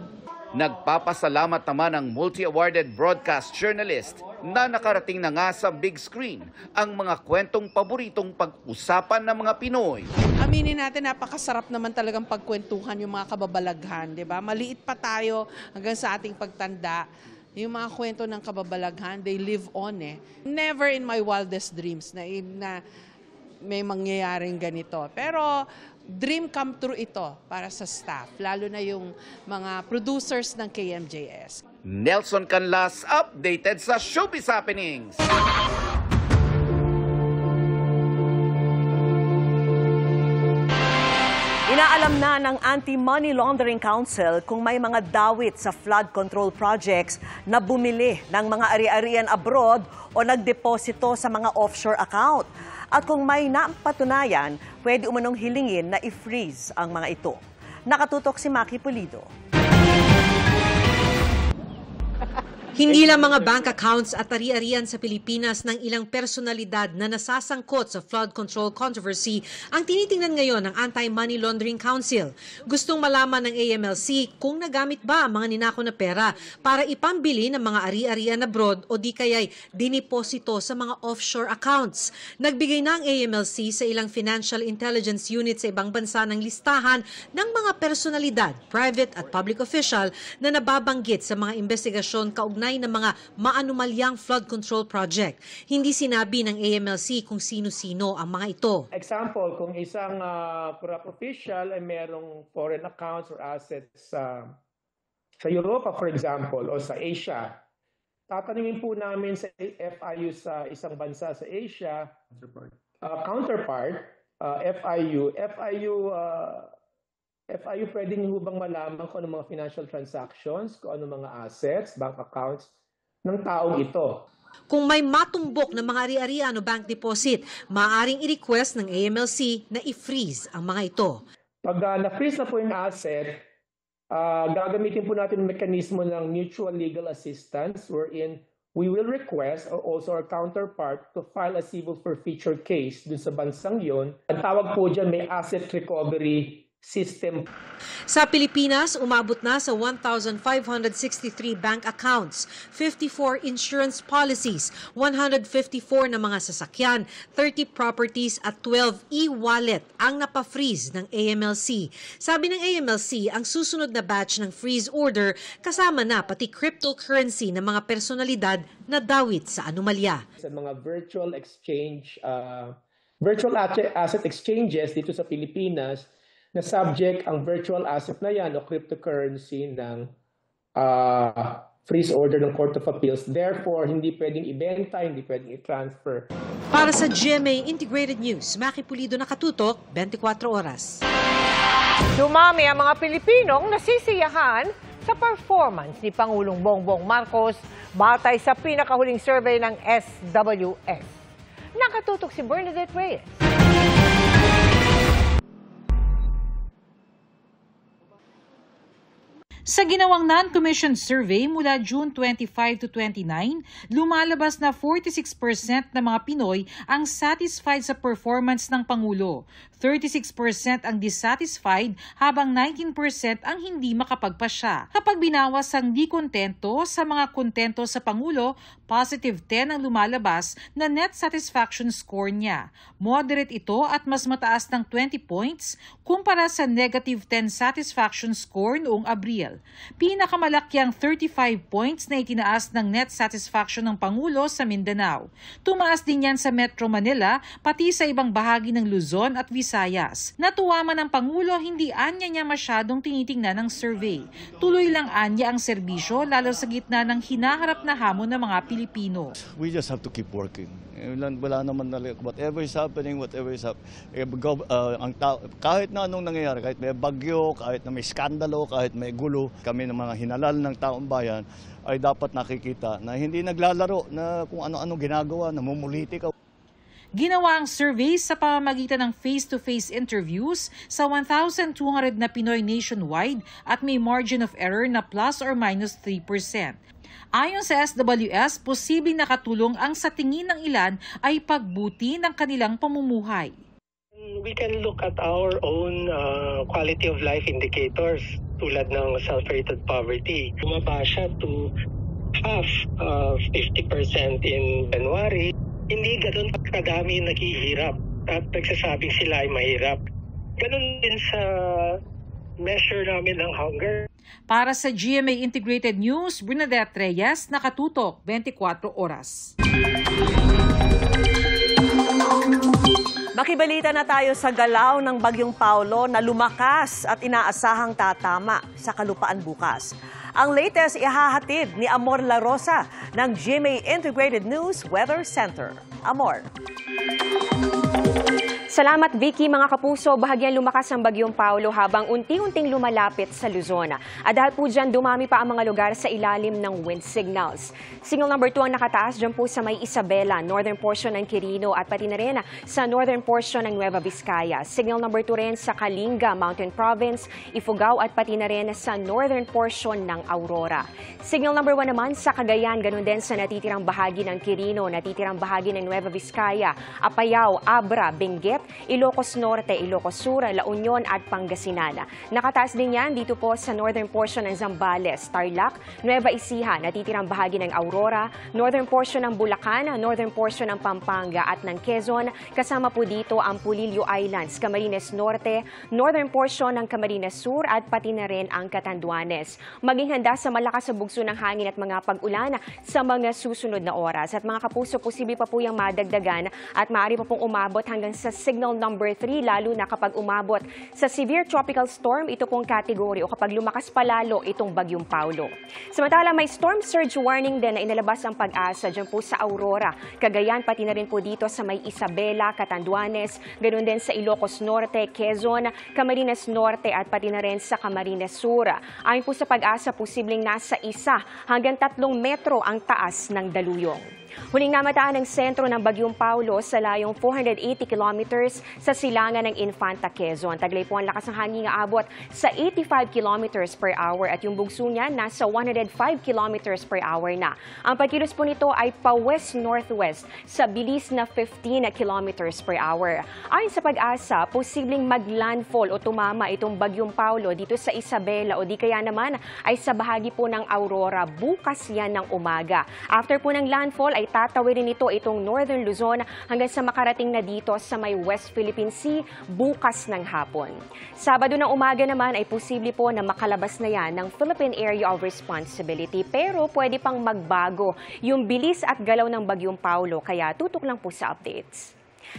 Nagpapasalamat naman ang multi-awarded broadcast journalist na nakarating na nga sa big screen ang mga kwentong paboritong pag-usapan ng mga Pinoy. Aminin natin, napakasarap naman talagang pagkwentuhan yung mga kababalaghan, di ba? Maliit pa tayo hanggang sa ating pagtanda. Yung mga kwento ng kababalaghan, they live on eh. Never in my wildest dreams na may mangyayaring ganito. Pero dream come true ito para sa staff, lalo na yung mga producers ng KMJS. Nelson Canlas, updated sa Showbiz Happenings. Inaalam na ng Anti-Money Laundering Council kung may mga dawit sa flood control projects na bumili ng mga ari-arian abroad o nagdeposito sa mga offshore account. At kung may napatunayan, pwede umanong hilingin na i-freeze ang mga ito. Nakatutok si Maki Pulido. Hindi lang mga bank accounts at ari-arian sa Pilipinas ng ilang personalidad na nasasangkot sa flood control controversy ang tinitingnan ngayon ng Anti-Money Laundering Council. Gustong malaman ng AMLC kung nagamit ba ang mga ninakaw na pera para ipambili ng mga ari-arian abroad o di kaya'y diniposito sa mga offshore accounts. Nagbigay na ang AMLC sa ilang financial intelligence unit sa ibang bansa ng listahan ng mga personalidad, private at public official na nababanggit sa mga investigasyon kaugnay ng mga maanumalyang flood control project. Hindi sinabi ng AMLC kung sino-sino ang mga ito. Example, kung isang corrupt official ay merong foreign accounts or assets sa Europa, for example, o sa Asia, tatanungin po namin sa FIU sa isang bansa sa Asia, counterpart, FIU, pwede niyo bang malaman kung ano mga financial transactions, kung ano mga assets, bank accounts ng taong ito. Kung may matumbok na mga ari-arian o bank deposit, maaaring i-request ng AMLC na i-freeze ang mga ito. Pag na-freeze na po yung asset, gagamitin po natin yung mekanismo ng mutual legal assistance wherein we will request or also our counterpart to file a civil forfeiture case dun sa bansang yon. Ang tawag po dyan may asset recovery system. Sa Pilipinas, umabot na sa 1,563 bank accounts, 54 insurance policies, 154 na mga sasakyan, 30 properties at 12 e-wallet ang napafreeze ng AMLC. Sabi ng AMLC, ang susunod na batch ng freeze order kasama na pati cryptocurrency ng mga personalidad na dawit sa anomalya. Sa mga virtual asset exchanges dito sa Pilipinas, na subject ang virtual asset na yan o cryptocurrency ng freeze order ng Court of Appeals. Therefore, hindi pwedeng ibenta, hindi pwedeng i-transfer. Para sa GMA Integrated News, Maki Pulido, nakatutok, 24 oras. Dumami ang mga Pilipinong nasisiyahan sa performance ni Pangulong Bongbong Marcos batay sa pinakahuling survey ng SWS. Nakatutok si Bernadette Reyes. Sa ginawang non-commissioned survey mula June 25 to 29, lumalabas na 46% ng mga Pinoy ang satisfied sa performance ng Pangulo. 36% ang dissatisfied habang 19% ang hindi makapagpasya. Kapag binawas ang di kontento sa mga kontento sa Pangulo, positive 10 ang lumalabas na net satisfaction score niya. Moderate ito at mas mataas ng 20 points kumpara sa negative 10 satisfaction score noong Abril. Council. Pinakamalaki ang 35 points na itinaas ng net satisfaction ng Pangulo sa Mindanao. Tumaas din yan sa Metro Manila, pati sa ibang bahagi ng Luzon at Visayas. Natuwa man ang Pangulo, hindi anya niya masyadong tinitingnan ng survey. Tuloy lang anya ang serbisyo, lalo sa gitna ng hinaharap na hamon ng mga Pilipino. We just have to keep working. Wala naman whatever is happening, kahit na anong nangyayari, kahit may bagyo, kahit na may skandalo, kahit may gulo, kami ng mga hinalal ng taong bayan ay dapat nakikita na hindi naglalaro na kung ano-ano ginagawa, namumulitika. Ginawa ang survey sa pamamagitan ng face-to-face interviews sa 1,200 na Pinoy nationwide at may margin of error na plus or minus 3%. Ayon sa SWS, posibleng nakatulong ang sa tingin ng ilan ay pagbuti ng kanilang pamumuhay. We can look at our own quality of life indicators tulad ng self-rated poverty. Bumaba siya to half, 50% in January. Hindi ganun kadami naghihirap at nagsasabing sila ay mahirap. Ganun din sa measure namin ng hunger. Para sa GMA Integrated News, Bernadette Reyes, Nakatutok, 24 Oras. Makibalita na tayo sa galaw ng Bagyong Paulo na lumakas at inaasahang tatama sa kalupaan bukas. Ang latest ihahatid ni Amor La Rosa ng GMA Integrated News Weather Center. Amor. Salamat Vicky, mga kapuso, bahagyang lumakas ang Bagyong Paulo habang unti-unting lumalapit sa Luzon. At dahil po dyan, dumami pa ang mga lugar sa ilalim ng wind signals. Signal number 2 ang nakataas dyan po sa may Isabela, northern portion ng Quirino at pati na rin sa northern portion ng Nueva Vizcaya. Signal number 2 rin sa Kalinga, Mountain Province, Ifugao at pati na rin sa northern portion ng Aurora. Signal number 1 naman sa Cagayan, ganun din sa natitirang bahagi ng Quirino, natitirang bahagi ng Nueva Vizcaya, Apayao, Abra, Benguet, Ilocos Norte, Ilocos Sur, La Union at Pangasinan. Nakataas din yan dito po sa northern portion ng Zambales, Tarlac, Nueva Ecija, natitirang bahagi ng Aurora, northern portion ng Bulacan, northern portion ng Pampanga at ng Quezon. Kasama po dito ang Pulilio Islands, Camarines Norte, northern portion ng Camarines Sur at pati na rin ang Catanduanes. Maging handa sa malakas na bugso ng hangin at mga pag-ulan sa mga susunod na oras. At mga kapuso, posible pa po yung madagdagan at maaari pa pong umabot hanggang sa signal number 3, lalo na kapag umabot sa severe tropical storm, ito pong kategory o kapag lumakas palalo itong Bagyong Paulo. Samantala, may storm surge warning din na inilabas ang Pag-asa dyan po sa Aurora, Cagayan, pati na rin po dito sa may Isabela, Catanduanes, ganoon din sa Ilocos Norte, Quezon, Camarines Norte at pati na rin sa Camarines Sur. Ayon po sa Pag-asa, posibleng nasa 1 hanggang 3 metro ang taas ng daluyong. Huling namataan ng sentro ng Bagyong Paulo sa layong 480 kilometers sa silangan ng Infanta, Quezon. Taglay po ang lakas ng hangin na abot sa 85 kilometers per hour at yung bugso niya nasa 105 kilometers per hour na. Ang pagkilos po nito ay pa-west-northwest sa bilis na 15 kilometers per hour. Ayon sa Pag-asa, posibleng mag-landfall o tumama itong Bagyong Paulo dito sa Isabela o di kaya naman ay sa bahagi po ng Aurora bukas yan ng umaga. After po ng landfall ay tatawirin nito itong Northern Luzon hanggang sa makarating na dito sa may West Philippine Sea bukas ng hapon. Sabado ng umaga naman ay posible po na makalabas na yan ng Philippine Area of Responsibility pero pwede pang magbago yung bilis at galaw ng Bagyong Paulo kaya tutok lang po sa updates.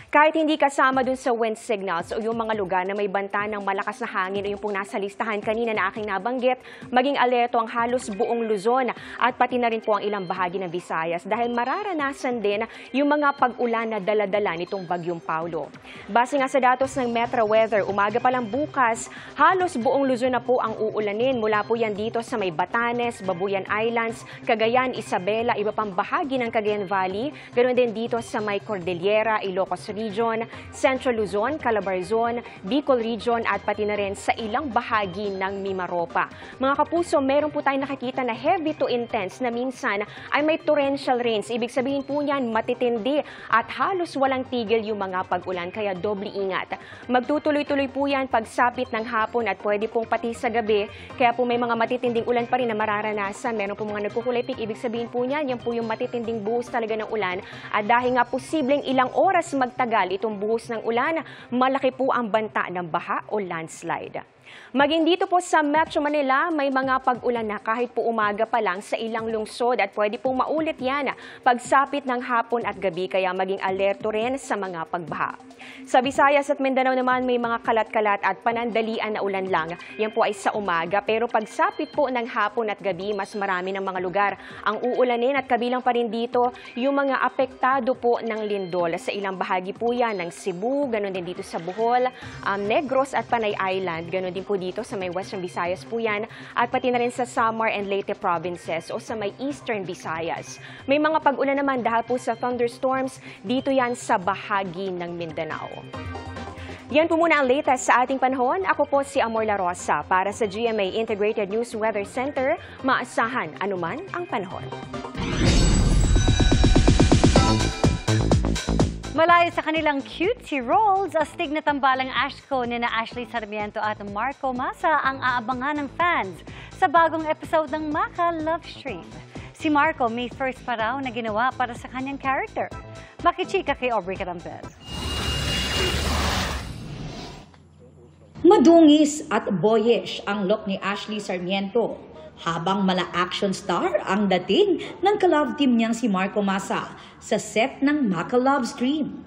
Kahit hindi kasama dun sa wind signals o yung mga lugar na may banta ng malakas na hangin o yung pong nasa listahan kanina na aking nabanggit, maging alerto ang halos buong Luzon at pati na rin po ang ilang bahagi ng Visayas dahil mararanasan din yung mga pag-ulan na dala-dala nitong Bagyong Paulo. Base nga sa datos ng Metro Weather, umaga pa lang bukas, halos buong Luzon na po ang uulanin mula po yan dito sa may Batanes, Babuyan Islands, Cagayan, Isabela, iba pang bahagi ng Cagayan Valley, ganoon din dito sa may Cordillera, Ilocos Region, Central Luzon, Calabarzon, Bicol Region at pati na rin sa ilang bahagi ng Mimaropa. Mga kapuso, meron po tayong nakikita na heavy to intense na minsan ay may torrential rains. Ibig sabihin po niyan matitindi at halos walang tigil yung mga pag-ulan kaya doble ingat. Magtutuloy-tuloy po yan pagsapit ng hapon at pwede pong pati sa gabi kaya po may mga matitinding ulan pa rin na mararanasan. Meron po mga nagkukulay-pik. Ibig sabihin po niyan, yan po yung matitinding buhos talaga ng ulan at dahil nga posibleng ilang oras magtagal itong buhos ng ulan, malaki po ang banta ng baha o landslide. Maging dito po sa Metro Manila, may mga pag-ulan na kahit po umaga pa lang sa ilang lungsod at pwede pong maulit yan pagsapit ng hapon at gabi, kaya maging alerto rin sa mga pagbaha. Sa Visayas at Mindanao naman may mga kalat-kalat at panandalian na ulan lang. Yan po ay sa umaga, pero pagsapit po ng hapon at gabi, mas marami ng mga lugar ang uulanin at kabilang pa rin dito yung mga apektado po ng lindol. Sa ilang bahagi po yan ng Cebu, ganun din dito sa Bohol, Negros at Panay Island, ganun din po dito sa may Western Visayas po yan at pati na rin sa Samar and Leyte provinces o sa may Eastern Visayas. May mga pag-ulan naman dahil po sa thunderstorms dito yan sa bahagi ng Mindanao. Yan po muna ang latest sa ating panahon. Ako po si Amor La Rosa para sa GMA Integrated News Weather Center. Maasahan anuman ang panahon. Malayo sa kanilang cutesy roles, astig na tambalang Ashko ni na Ashley Sarmiento at Marco Massa ang aabangan ng fans sa bagong episode ng Maka Love Stream. Si Marco may first pa raw na ginawa para sa kanyang character. Makichika kay Aubrey Carampel. Madungis at boyish ang look ni Ashley Sarmiento, habang mala-action star ang dating ng ka-love team niyang si Marco Massa sa set ng Maka Love Stream.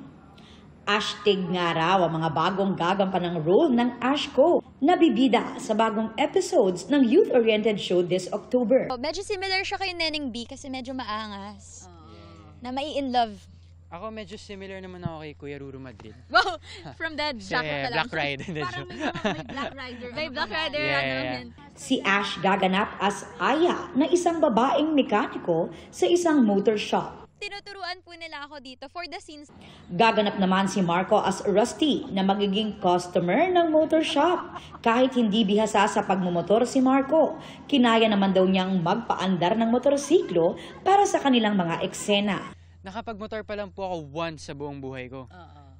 Astig nga raw ang mga bagong gagampan ng role ng Ashko na bibida sa bagong episodes ng youth-oriented show this October. Medyo similar siya kay Neneng B kasi medyo maangas. Na mai-in-love. Ako medyo similar naman ako kay Kuya Ruru Madrid. Wow! From that Black Rider. Parang may Black Rider. May Black Rider. Si Ash gaganap as Aya na isang babaeng mekaniko sa isang motor shop. Tinuturuan po nila ako dito for the scenes. Gaganap naman si Marco as Rusty na magiging customer ng motor shop. Kahit hindi bihasa sa pagmumotor si Marco, kinaya naman daw niyang magpaandar ng motorsiklo para sa kanilang mga eksena. Nakapagmotor pa lang po ako once sa buong buhay ko.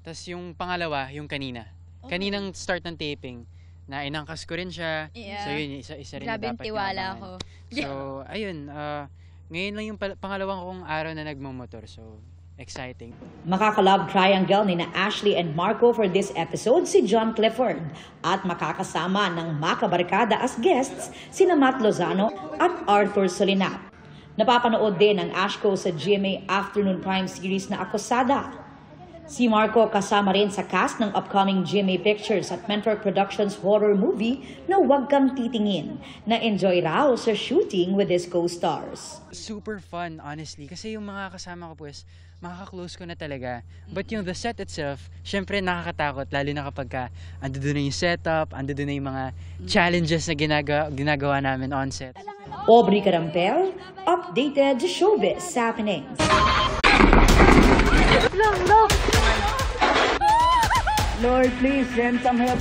Tapos yung pangalawa, yung kanina. Kaninang start ng taping, na inangkas ko rin siya. So yun, isa rin na dapat tiwala ako. So ayun, ngayon lang yung pangalawang kong araw na nagmumotor. So exciting. Makaka-love triangle ni na Ashley and Marco for this episode si John Clifford at makakasama ng makabarkada as guests sina Matt Lozano at Arthur Solinap. Napapanood din ang Ashko sa GMA Afternoon Prime series na Akusada. Si Marco kasama rin sa cast ng upcoming GMA Pictures at Mentor Productions horror movie na Huwag Kang Titingin, na enjoy raw sa shooting with his co-stars. Super fun, honestly, kasi yung mga kasama ko pues, makaka-close ko na talaga. But yung the set itself, syempre nakakatakot, lalo na kapag ando doon na yung setup, ando doon na yung mga challenges na ginagawa namin on set. Aubrey Carampel, updated showbiz happenings. Lord, please send some help.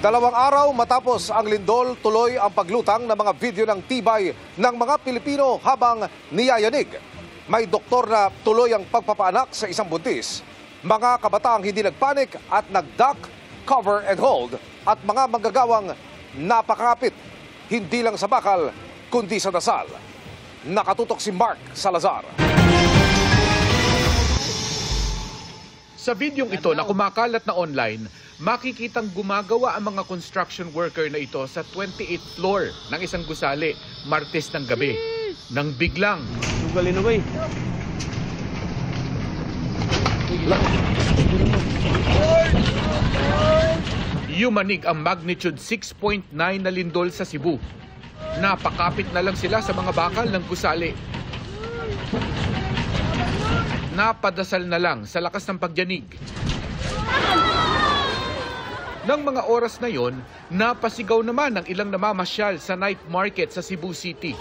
Dalawang araw matapos ang lindol, tuloy ang paglutang ng mga video ng tibay ng mga Pilipino habang niyayanig. May doktor na tuloy ang pagpapaanak sa isang buntis. Mga kabataang hindi nagpanik at nag-duck, cover and hold, at mga manggagawang napakapit, hindi lang sa bakal, kundi sa dasal. Nakatutok si Mark Salazar. Sa videong ito na kumakalat na online, makikitang gumagawa ang mga construction worker na ito sa 28th floor ng isang gusali, Martes ng gabi. Nang biglang yumanig ang magnitude 6.9 na lindol sa Cebu. Napakapit na lang sila sa mga bakal ng gusali. Napadasal na lang sa lakas ng pagyanig. Nang mga oras na yon, napasigaw naman ang ilang namamasyal sa night market sa Cebu City.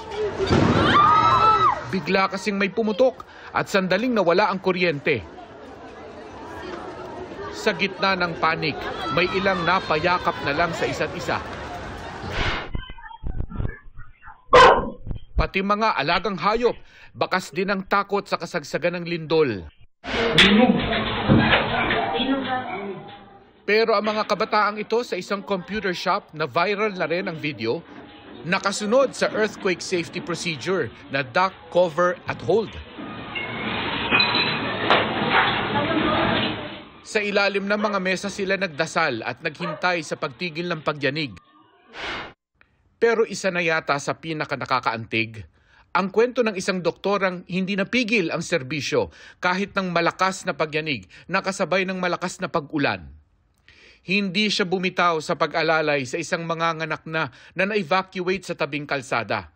Bigla kasing may pumutok at sandaling nawala ang kuryente. Sa gitna ng panik, may ilang napayakap na lang sa isa't isa. Pati mga alagang hayop, bakas din ang takot sa kasagsagan ng lindol. Pero ang mga kabataang ito sa isang computer shop na viral na rin ang video, nakasunod sa earthquake safety procedure na duck, cover at hold. Sa ilalim ng mga mesa sila nagdasal at naghintay sa pagtigil ng pagyanig. Pero isa na yata sa pinaka-nakakaantig, ang kwento ng isang doktorang hindi napigil ang serbisyo kahit ng malakas na pagyanig na kasabay ng malakas na pag-ulan. Hindi siya bumitaw sa pag-alalay sa isang manganganak na na-evacuate sa tabing kalsada.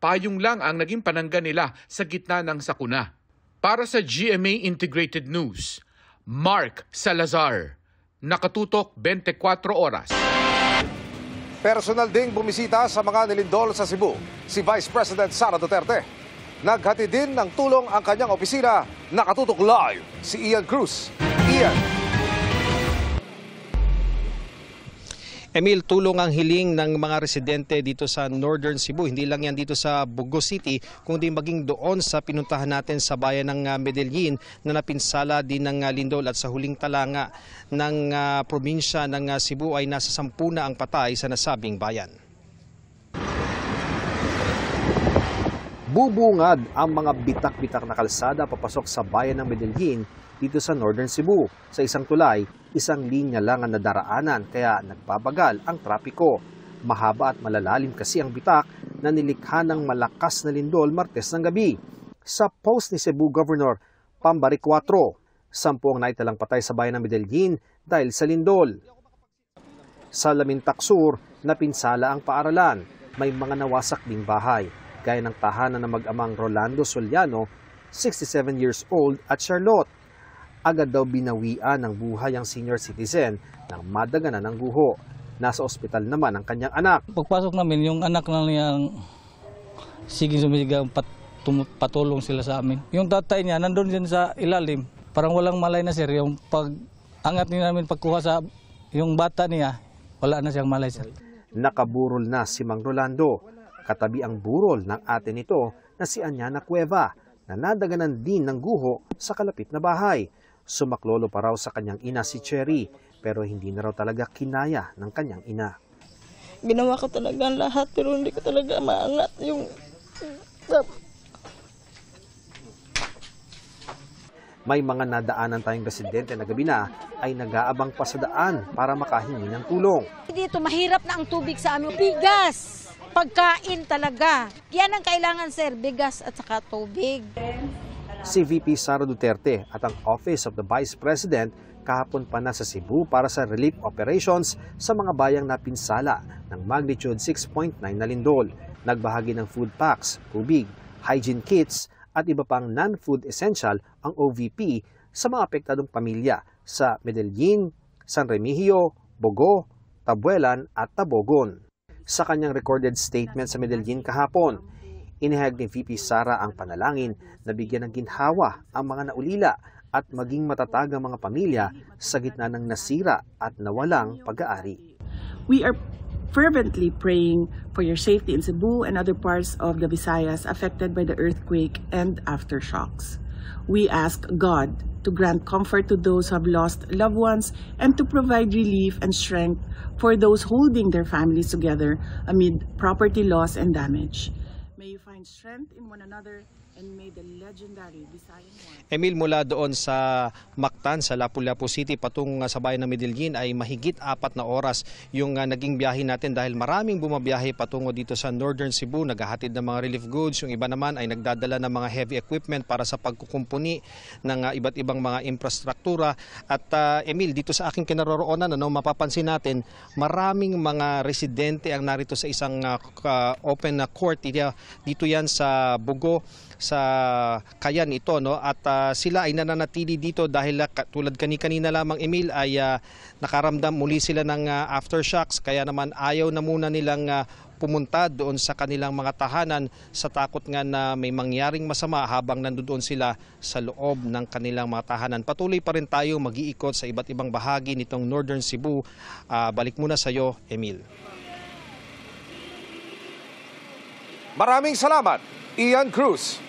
Payong lang ang naging panangga nila sa gitna ng sakuna. Para sa GMA Integrated News, Mark Salazar, nakatutok 24 oras. Personal ding bumisita sa mga nilindol sa Cebu, si Vice President Sara Duterte. Naghatid din ng tulong ang kanyang opisina. Nakatutok live si Ian Cruz. Ian. Emil, tulong ang hiling ng mga residente dito sa Northern Cebu. Hindi lang yan dito sa Bugo City, kundi maging doon sa pinuntahan natin sa bayan ng Medellin na napinsala din ng lindol at sa huling talanga ng probinsya ng Cebu ay nasa 10 na ang patay sa nasabing bayan. Bubungad ang mga bitak-bitak na kalsada papasok sa bayan ng Medellin dito sa Northern Cebu. Sa isang tulay, isang linya lang ang nadaraanan kaya nagbabagal ang trapiko. Mahaba at malalalim kasi ang bitak na nilikha ng malakas na lindol Martes ng gabi. Sa post ni Cebu Governor Pambari 4, 10 ang naitalang patay sa bayan ng Medellin dahil sa lindol. Sa Lamintac Sur, napinsala ang paaralan. May mga nawasak ding bahay, gaya ng tahanan ng mag-amang Rolando Soliano, 67 years old, at Charlotte. Agad daw binawian ng buhay ang senior citizen nang madaganan ng guho. Nasa ospital naman ang kanyang anak. Pagpasok namin, yung anak na niyang siging sumisigaw, patulong sila sa amin. Yung tatay niya, nandun din sa ilalim. Parang walang malay na sir. Yung pag-angat niya namin pagkuha sa yung bata niya, wala na siyang malay sir. Nakaburol na si Mang Rolando. Katabi ang burol ng ate nito na si Anyana Cueva na nadaganan din ng guho sa kalapit na bahay. Sumaklolo pa raw sa kanyang ina si Cherry, pero hindi na raw talaga kinaya ng kanyang ina. Ginawa ko talaga ang lahat pero hindi ko talaga maangat yung... May mga nadaanan tayong residente na gabi na ay nag-aabang pa sa daan para makahingi ng tulong. Dito mahirap na ang tubig sa amin. Bigas, pagkain talaga. Yan ang kailangan sir, bigas at saka tubig. Si VP Sara Duterte at ang Office of the Vice President kahapon pa na sa Cebu para sa relief operations sa mga bayang napinsala ng magnitude 6.9 na lindol. Nagbahagi ng food packs, tubig, hygiene kits at iba pang non-food essential ang OVP sa mga apektadong pamilya sa Medellin, San Remigio, Bogo, Tabuelan at Tabogon. Sa kanyang recorded statement sa Medellin kahapon, inihayag ni VP Sara ang panalangin na bigyan ng ginhawa ang mga naulila at maging matatag ang mga pamilya sa gitna ng nasira at nawalang pag-aari. We are fervently praying for your safety in Cebu and other parts of the Visayas affected by the earthquake and aftershocks. We ask God to grant comfort to those who have lost loved ones and to provide relief and strength for those holding their families together amid property loss and damage. May you find strength in one another and may the legendary Visayan War. Emil, mula doon sa Mactan, sa Lapu-Lapu City, patung sa bayan ng Medellin ay mahigit 4 na oras yung naging biyahe natin dahil maraming bumabiyahe patungo dito sa Northern Cebu, naghahatid ng mga relief goods. Yung iba naman ay nagdadala ng mga heavy equipment para sa pagkukumpuni ng iba't ibang mga infrastruktura. At Emil, dito sa aking kinaroroonan, mapapansin natin, maraming mga residente ang narito sa isang open court. Dito yan sa Bugo, sa Kayan ito, at sila ay nananatili dito dahil tulad kanina lamang Emil ay nakaramdam muli sila ng aftershocks, kaya naman ayaw na muna nilang pumunta doon sa kanilang mga tahanan sa takot nga na may mangyaring masama habang nandoon sila sa loob ng kanilang mga tahanan. Patuloy pa rin tayo mag-iikot sa iba't ibang bahagi nitong Northern Cebu. Balik muna sa iyo, Emil. Maraming salamat, Ian Cruz.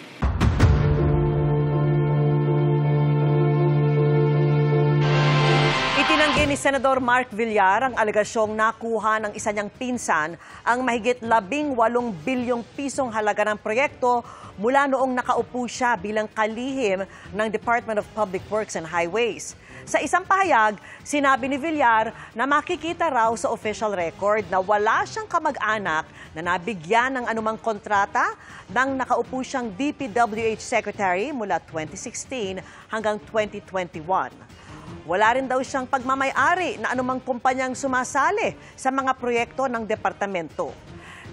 Itinanggi ni Senador Mark Villar ang alegasyong nakuha ng isa niyang pinsan ang mahigit 18 bilyong pisong halaga ng proyekto mula noong nakaupo siya bilang kalihim ng Department of Public Works and Highways. Sa isang pahayag, sinabi ni Villar na makikita raw sa official record na wala siyang kamag-anak na nabigyan ng anumang kontrata nang nakaupo siyang DPWH Secretary mula 2016 hanggang 2021. Wala rin daw siyang pagmamay-ari na anumang kumpanyang sumasali sa mga proyekto ng departamento.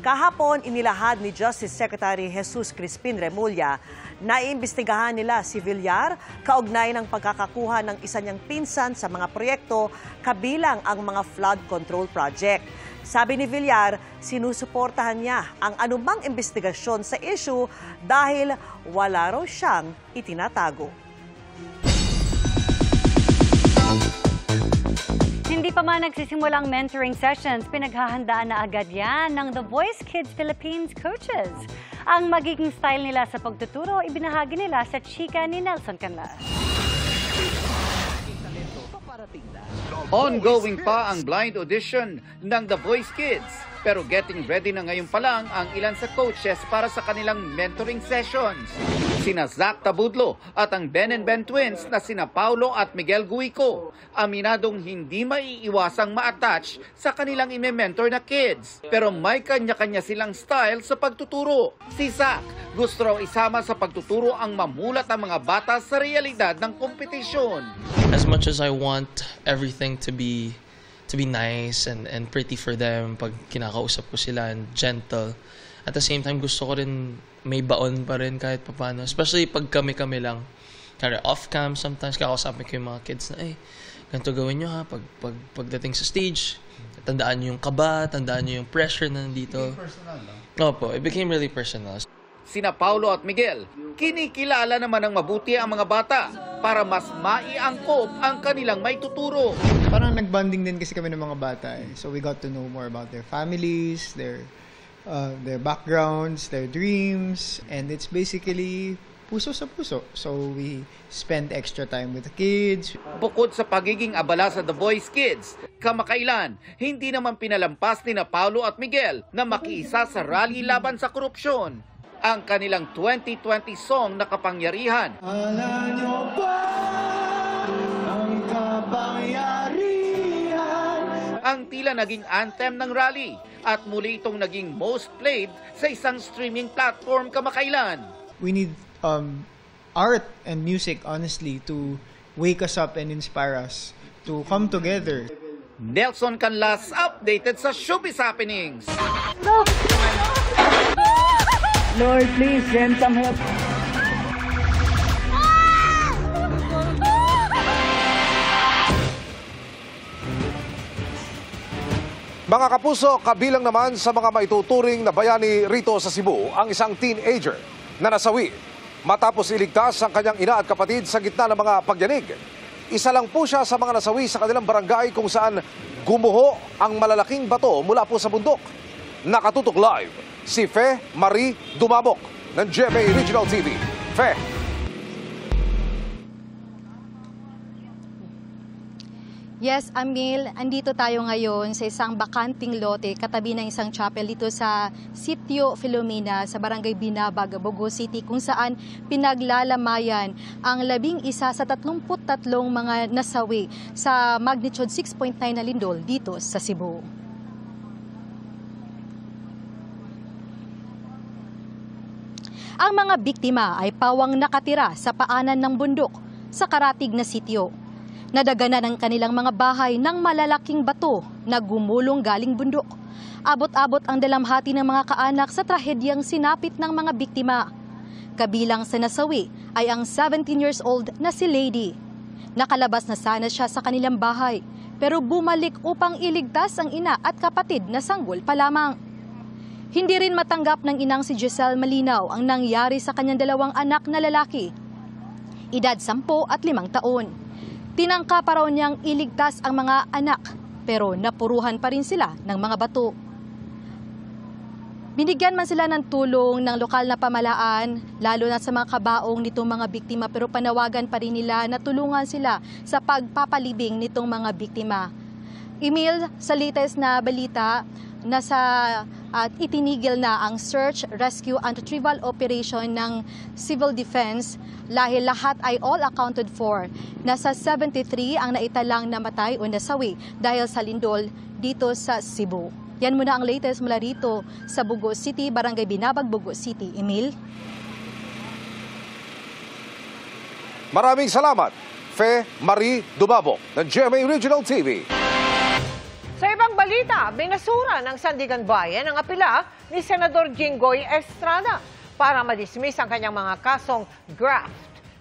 Kahapon, inilahad ni Justice Secretary Jesus Crispin Remulla na iimbestigahan nila si Villar kaugnay ng pagkakakuha ng isa niyang pinsan sa mga proyekto kabilang ang mga flood control project. Sabi ni Villar, sinusuportahan niya ang anumang investigasyon sa issue dahil wala raw siyang itinatago. Hindi pa man nagsisimulang mentoring sessions, pinaghahandaan na agad yan ng The Voice Kids Philippines coaches. Ang magiging style nila sa pagtuturo, ibinahagi nila sa chika ni Nelson Canlas. Ongoing pa ang blind audition ng The Voice Kids. Pero getting ready na ngayon pa lang ang ilan sa coaches para sa kanilang mentoring sessions. Sina Zach Tabudlo at ang Ben and Ben twins na sina Paulo at Miguel Guico. Aminadong hindi maiiwasang ma-attach sa kanilang ime-mentor na kids. Pero may kanya-kanya silang style sa pagtuturo. Si Zach gusto raw isama sa pagtuturo ang mamulat ang mga bata sa realidad ng kompetisyon. As much as I want everything to be nice and pretty for them pag kinakausap ko sila and gentle. At the same time, gusto ko rin may baon pa rin kahit paano. Especially pag kami-kami lang. Kaya off-cam, sometimes kakausapin ko yung mga kids na, ganito gawin nyo ha, pagdating sa stage. Tandaan nyo yung kaba, tandaan nyo yung pressure na nandito. Personal, no? Opo, it became really personal. Sina Paulo at Miguel, kinikilala naman ng mabuti ang mga bata para mas maiangkop ang kanilang maituturo. Parang nagbanding din kasi kami ng mga bata. So we got to know more about their families, their backgrounds, their dreams, and it's basically puso sa puso. So we spend extra time with the kids. Bukod sa pagiging abala sa The Voice Kids, kamakailan, hindi naman pinalampas ni na Paulo at Miguel na makiisa sa rally laban sa korupsyon. Ang kanilang 2020 song na Kapangyarihan. Alam niyo ba ang kapangyarihan? Ang tila naging anthem ng rally at muli itong naging most played sa isang streaming platform kamakailan. We need art and music, honestly, to wake us up and inspire us to come together. Nelson Canlas, updated sa Showbiz Happenings. Lord, please send some help. Mga kapuso, kabilang naman sa mga maituturing na bayani rito sa Cebu ang isang teenager na nasawi matapos iligtas ang kanyang ina at kapatid sa gitna ng mga pagyanig. Isa lang po siya sa mga nasawi sa kanilang barangay kung saan gumuho ang malalaking bato mula po sa bundok. Nakatutok live si Fe Marie Dumabok ng GMA Regional TV. Fe. Yes, Amil, andito tayo ngayon sa isang bakanting lote katabi ng isang chapel dito sa Sitio Filomena sa Barangay Binabag, Bogo City kung saan pinaglalamayan ang 11 sa 33 mga nasawi sa magnitude 6.9 na lindol dito sa Cebu. Ang mga biktima ay pawang nakatira sa paanan ng bundok sa karatig na sitio. Nadaganan ang kanilang mga bahay ng malalaking bato na gumulong galing bundok. Abot-abot ang dalamhati ng mga kaanak sa trahedyang sinapit ng mga biktima. Kabilang sa nasawi ay ang 17 years old na si Lady. Nakalabas na sana siya sa kanilang bahay pero bumalik upang iligtas ang ina at kapatid na sanggol pa lamang. Hindi rin matanggap ng inang si Giselle Malinaw ang nangyari sa kanyang dalawang anak na lalaki. Edad 10 at 5 taon. Tinangka pa raw niyang iligtas ang mga anak pero napuruhan pa rin sila ng mga bato. Binigyan man sila ng tulong ng lokal na pamahalaan, lalo na sa mga kabaong nitong mga biktima, pero panawagan pa rin nila na tulungan sila sa pagpapalibing nitong mga biktima. Emil, sa latest na balita, itinigil na ang search, rescue and retrieval operation ng Civil Defense dahil lahat ay all accounted for. Nasa 73 ang naitalang namatay o nasawi dahil sa lindol dito sa Cebu. Yan muna ang latest mula rito sa Bugo City, Barangay Binabag, Bugo City. Emil? Maraming salamat, Fe Marie Dumabo ng GMA Regional TV. Sa ibang balita, binasura ng Sandigan Bayan ang apela ni Senador Jinggoy Estrada para madismiss ang kanyang mga kasong graft,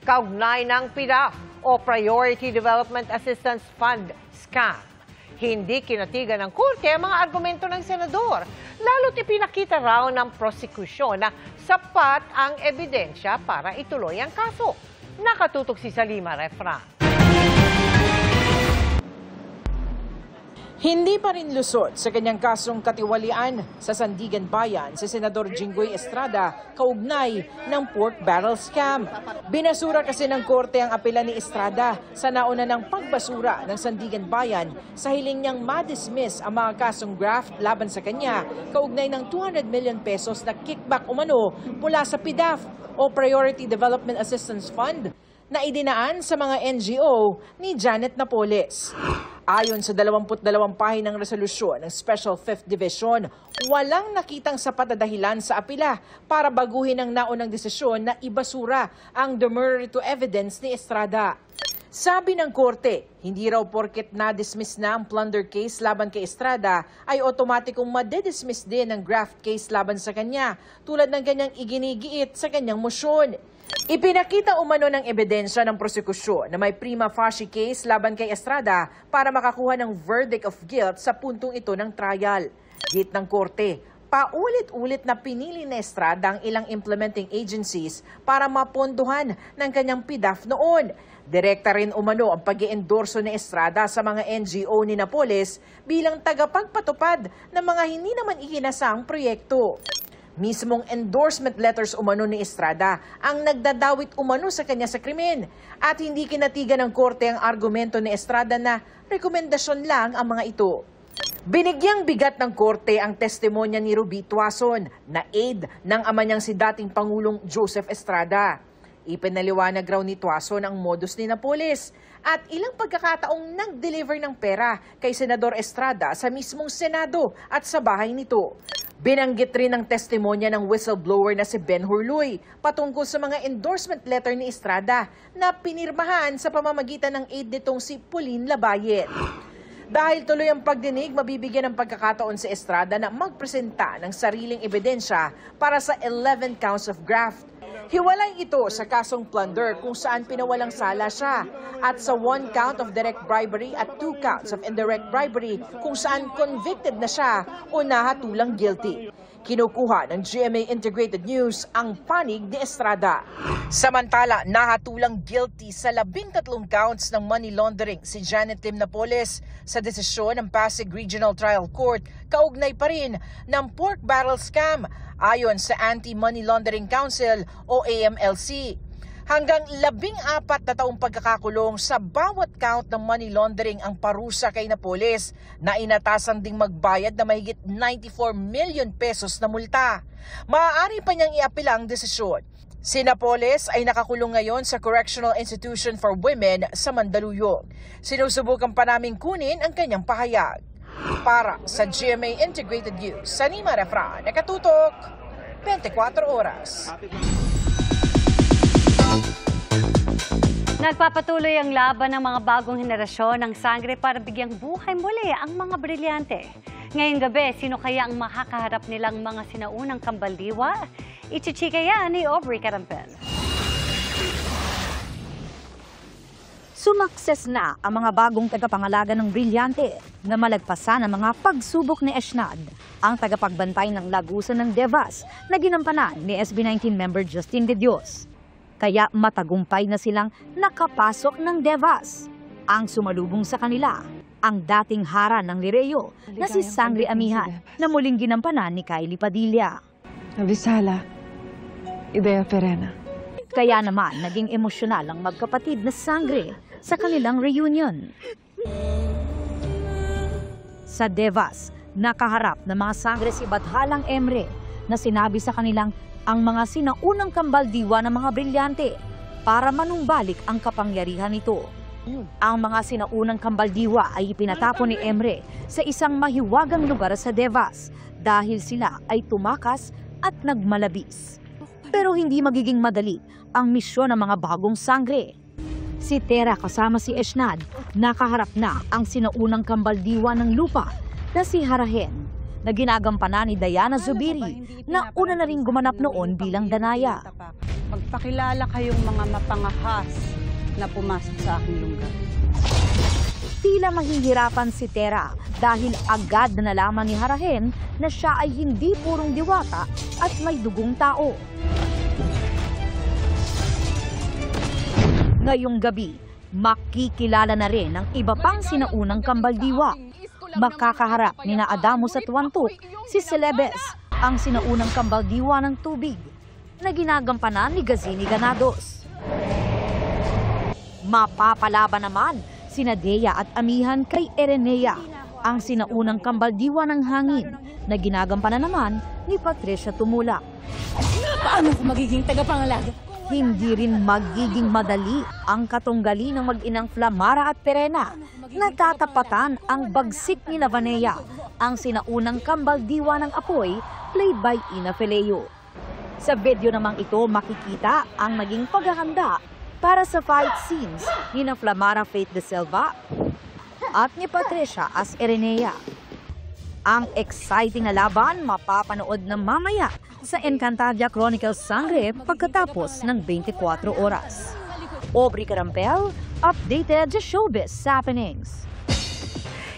kaugnay ng PDAF o Priority Development Assistance Fund scam. Hindi kinatigan ng korte ang mga argumento ng senador, lalo't ipinakita raw ng prosekusyon na sapat ang ebidensya para ituloy ang kaso. Nakatutok si Salima Refran. Hindi pa rin lusot sa kanyang kasong katiwalian sa Sandigan Bayan si Senador Jinggoy Estrada kaugnay ng pork barrel scam. Binasura kasi ng korte ang apela ni Estrada sa nauna ng pagbasura ng Sandigan Bayan sa hiling niyang ma-dismiss ang mga kasong graft laban sa kanya kaugnay ng 200 million pesos na kickback umano mula sa PDAF o Priority Development Assistance Fund na idinaan sa mga NGO ni Janet Napoles. Ayon sa 22 pahinang resolusyon ng Special 5th Division, walang nakitang sapat na dahilan sa apela para baguhin ang naunang desisyon na ibasura ang demurrer to evidence ni Estrada. Sabi ng korte, hindi raw porket na-dismiss na ang plunder case laban kay Estrada ay otomatikong madedismiss din ang graft case laban sa kanya tulad ng kanyang iginigiit sa kanyang mosyon. Ipinakita umano ng ebidensya ng prosekusyon na may prima facie case laban kay Estrada para makakuha ng verdict of guilt sa puntong ito ng trial. Git ng korte, paulit-ulit na pinili ni Estrada ang ilang implementing agencies para mapondohan ng kanyang PDAF noon. Direkta rin umano ang pag-iendorso ni Estrada sa mga NGO ni Napoles bilang tagapagpatupad ng mga hindi naman ikinasang proyekto. Mismong endorsement letters umano ni Estrada ang nagdadawit umano sa kanya sa krimen at hindi kinatigan ng korte ang argumento ni Estrada na rekomendasyon lang ang mga ito. Binigyang bigat ng korte ang testimonya ni Ruby Tuason na aide ng ama niyang si dating Pangulong Joseph Estrada. Ipinaliwanag raw ni Tuason ang modus ni Napoles at ilang pagkakataong nag-deliver ng pera kay Senador Estrada sa mismong Senado at sa bahay nito. Binanggit rin ang testimonya ng whistleblower na si Ben Hurluy patungkol sa mga endorsement letter ni Estrada na pinirmahan sa pamamagitan ng aide nitong si Pauline Labayet. Dahil tuloy ang pagdinig, mabibigyan ng pagkakataon si Estrada na magpresenta ng sariling ebidensya para sa 11 counts of graft. Hiwalay ito sa kasong plunder kung saan pinawalang sala siya at sa 1 count of direct bribery at 2 counts of indirect bribery kung saan convicted na siya o nahatulang guilty. Kinukuha ng GMA Integrated News ang panig ni Estrada. Samantala, nahatulang guilty sa 13 counts ng money laundering si Janet Lim Napoles sa desisyon ng Pasig Regional Trial Court kaugnay pa rin ng pork barrel scam ayon sa Anti-Money Laundering Council o AMLC. Hanggang 14 na taong pagkakakulong sa bawat count ng money laundering ang parusa kay Napoles na inatasan ding magbayad na mahigit 94 million pesos na multa. Maaari pa niyang iapila ang desisyon. Si Napoles ay nakakulong ngayon sa Correctional Institution for Women sa Mandaluyong. Sinusubukan pa naming kunin ang kanyang pahayag. Para sa GMA Integrated News, Salima Refran, nakatutok, 24 oras. Nagpapatuloy ang laban ng mga bagong henerasyon ng sangre para bigyang buhay muli ang mga brilyante. Ngayong gabi, sino kaya ang makakaharap nilang mga sinaunang kambaldiwa? Ichichika yan ni Aubrey Carampen. Sumakses na ang mga bagong tagapangalaga ng brilyante na malagpasan ang mga pagsubok ni Eshnad, ang tagapagbantay ng lagusan ng Devas na ginampanan ni SB19 member Justin De Dios. Kaya matagumpay na silang nakapasok ng Devas. Ang sumalubong sa kanila ang dating hara ng Lireo na si Sangre Amihan na muling ginampanan ni Kylie Padilla. Navisala, Idea Perena. Kaya naman naging emosyonal ang magkapatid na Sangre sa kanilang reunion. Sa Devas, nakaharap ng mga Sangre si Badhalang Emre na sinabi sa kanilang ang mga sinaunang kambaldiwa ng mga brilyante para manumbalik ang kapangyarihan nito. Ang mga sinaunang kambaldiwa ay ipinatapon ni Emre sa isang mahiwagang lugar sa Devas dahil sila ay tumakas at nagmalabis. Pero hindi magiging madali ang misyon ng mga bagong Sangre. Si Tera kasama si Eshnad, nakaharap na ang sinaunang kambaldiwa ng lupa na si Harahen, na ginagampanan ni Diana Zubiri na una na rin gumanap noon bilang Danaya. Magpakilala kayong mga mapangahas na pumasok sa aking lungga. Tila mahihirapan si Tera dahil agad na nalaman ni Harahen na siya ay hindi purong diwata at may dugong tao. Ngayong gabi, makikilala na rin ang iba pang sinaunang kambaldiwa. Makakaharap ni na Adamos at Wantuk si Celebes, ang sinaunang kambaldiwa ng tubig, na ginagampanan ni Gazini Ganados. Mapapalaban naman sina Dea at Amihan kay Erenea, ang sinaunang kambaldiwa ng hangin, na ginagampanan naman ni Patricia Tumula. Paano ko magiging tagapangalaga? Hindi rin magiging madali ang katunggali ng mag-inang Flamara at Perena. Natatapatan ang bagsik ni Lavanea, ang sinaunang kambaldiwa ng apoy, played by Ina Feleo. Sa video namang ito makikita ang naging paghahanda para sa fight scenes ni na Flamara Faith de Silva at ni Patricia as Erenea. Ang exciting na laban mapapanood na mamaya sa Encantadia Chronicles Sangre pagkatapos ng 24 oras. Aubrey Carampel, updated sa Showbiz Happenings.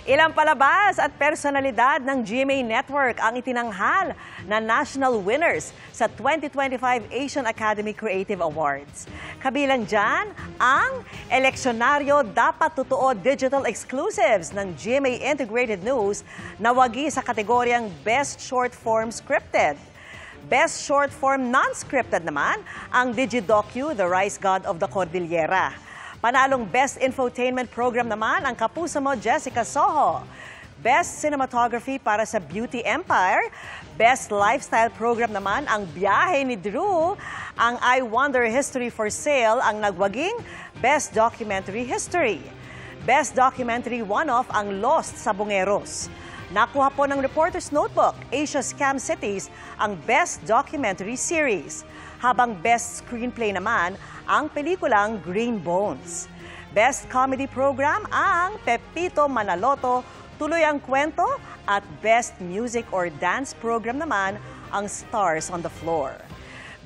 Ilang palabas at personalidad ng GMA Network ang itinanghal na national winners sa 2025 Asian Academy Creative Awards. Kabilang dyan ang Eleksyonaryo Dapat Totoo Digital Exclusives ng GMA Integrated News na wagi sa kategoryang Best Short Form Scripted. Best Short Form Non-Scripted naman ang Digidocu The Rice God of the Cordillera. Panalong Best Infotainment Program naman ang Kapuso Mo, Jessica Soho. Best Cinematography para sa Beauty Empire. Best Lifestyle Program naman ang Biyahe ni Drew. Ang I Wonder History for Sale ang nagwaging Best Documentary History. Best Documentary One-Off ang Lost sa Bungeros. Nakuha po ng Reporter's Notebook, Asia Scam Cities, ang Best Documentary Series. Habang Best Screenplay naman ang pelikulang Green Bones. Best Comedy Program ang Pepito Manaloto, Tuloy ang Kwento, at Best Music or Dance Program naman ang Stars on the Floor.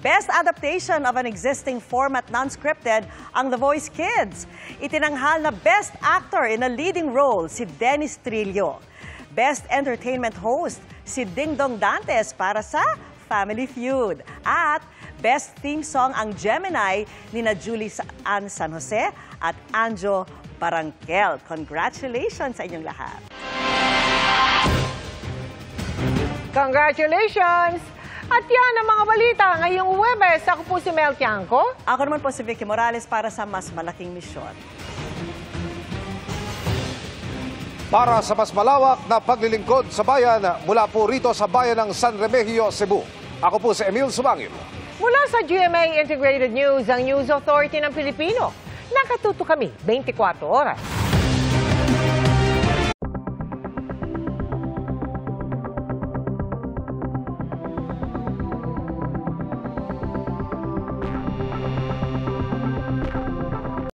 Best Adaptation of an Existing Format Non-Scripted ang The Voice Kids. Itinanghal na Best Actor in a Leading Role si Dennis Trillo. Best Entertainment Host si Ding Dong Dantes para sa Family Feud. At Best Theme Song ang Gemini ni na Julie Ann San Jose at Anjo Barangel. Congratulations sa inyong lahat. Congratulations! At yan ang mga balita ngayong Huwebes. Ako po si Mel Tiangco. Ako naman po si Vicky Morales para sa Mas Malaking Misyon. Para sa mas malawak na paglilingkod sa bayan, mula po rito sa bayan ng San Remigio, Cebu. Ako po si Emil Sumangil. Mula sa GMA Integrated News, ang News Authority ng Pilipino. Nakatuto kami 24 oras.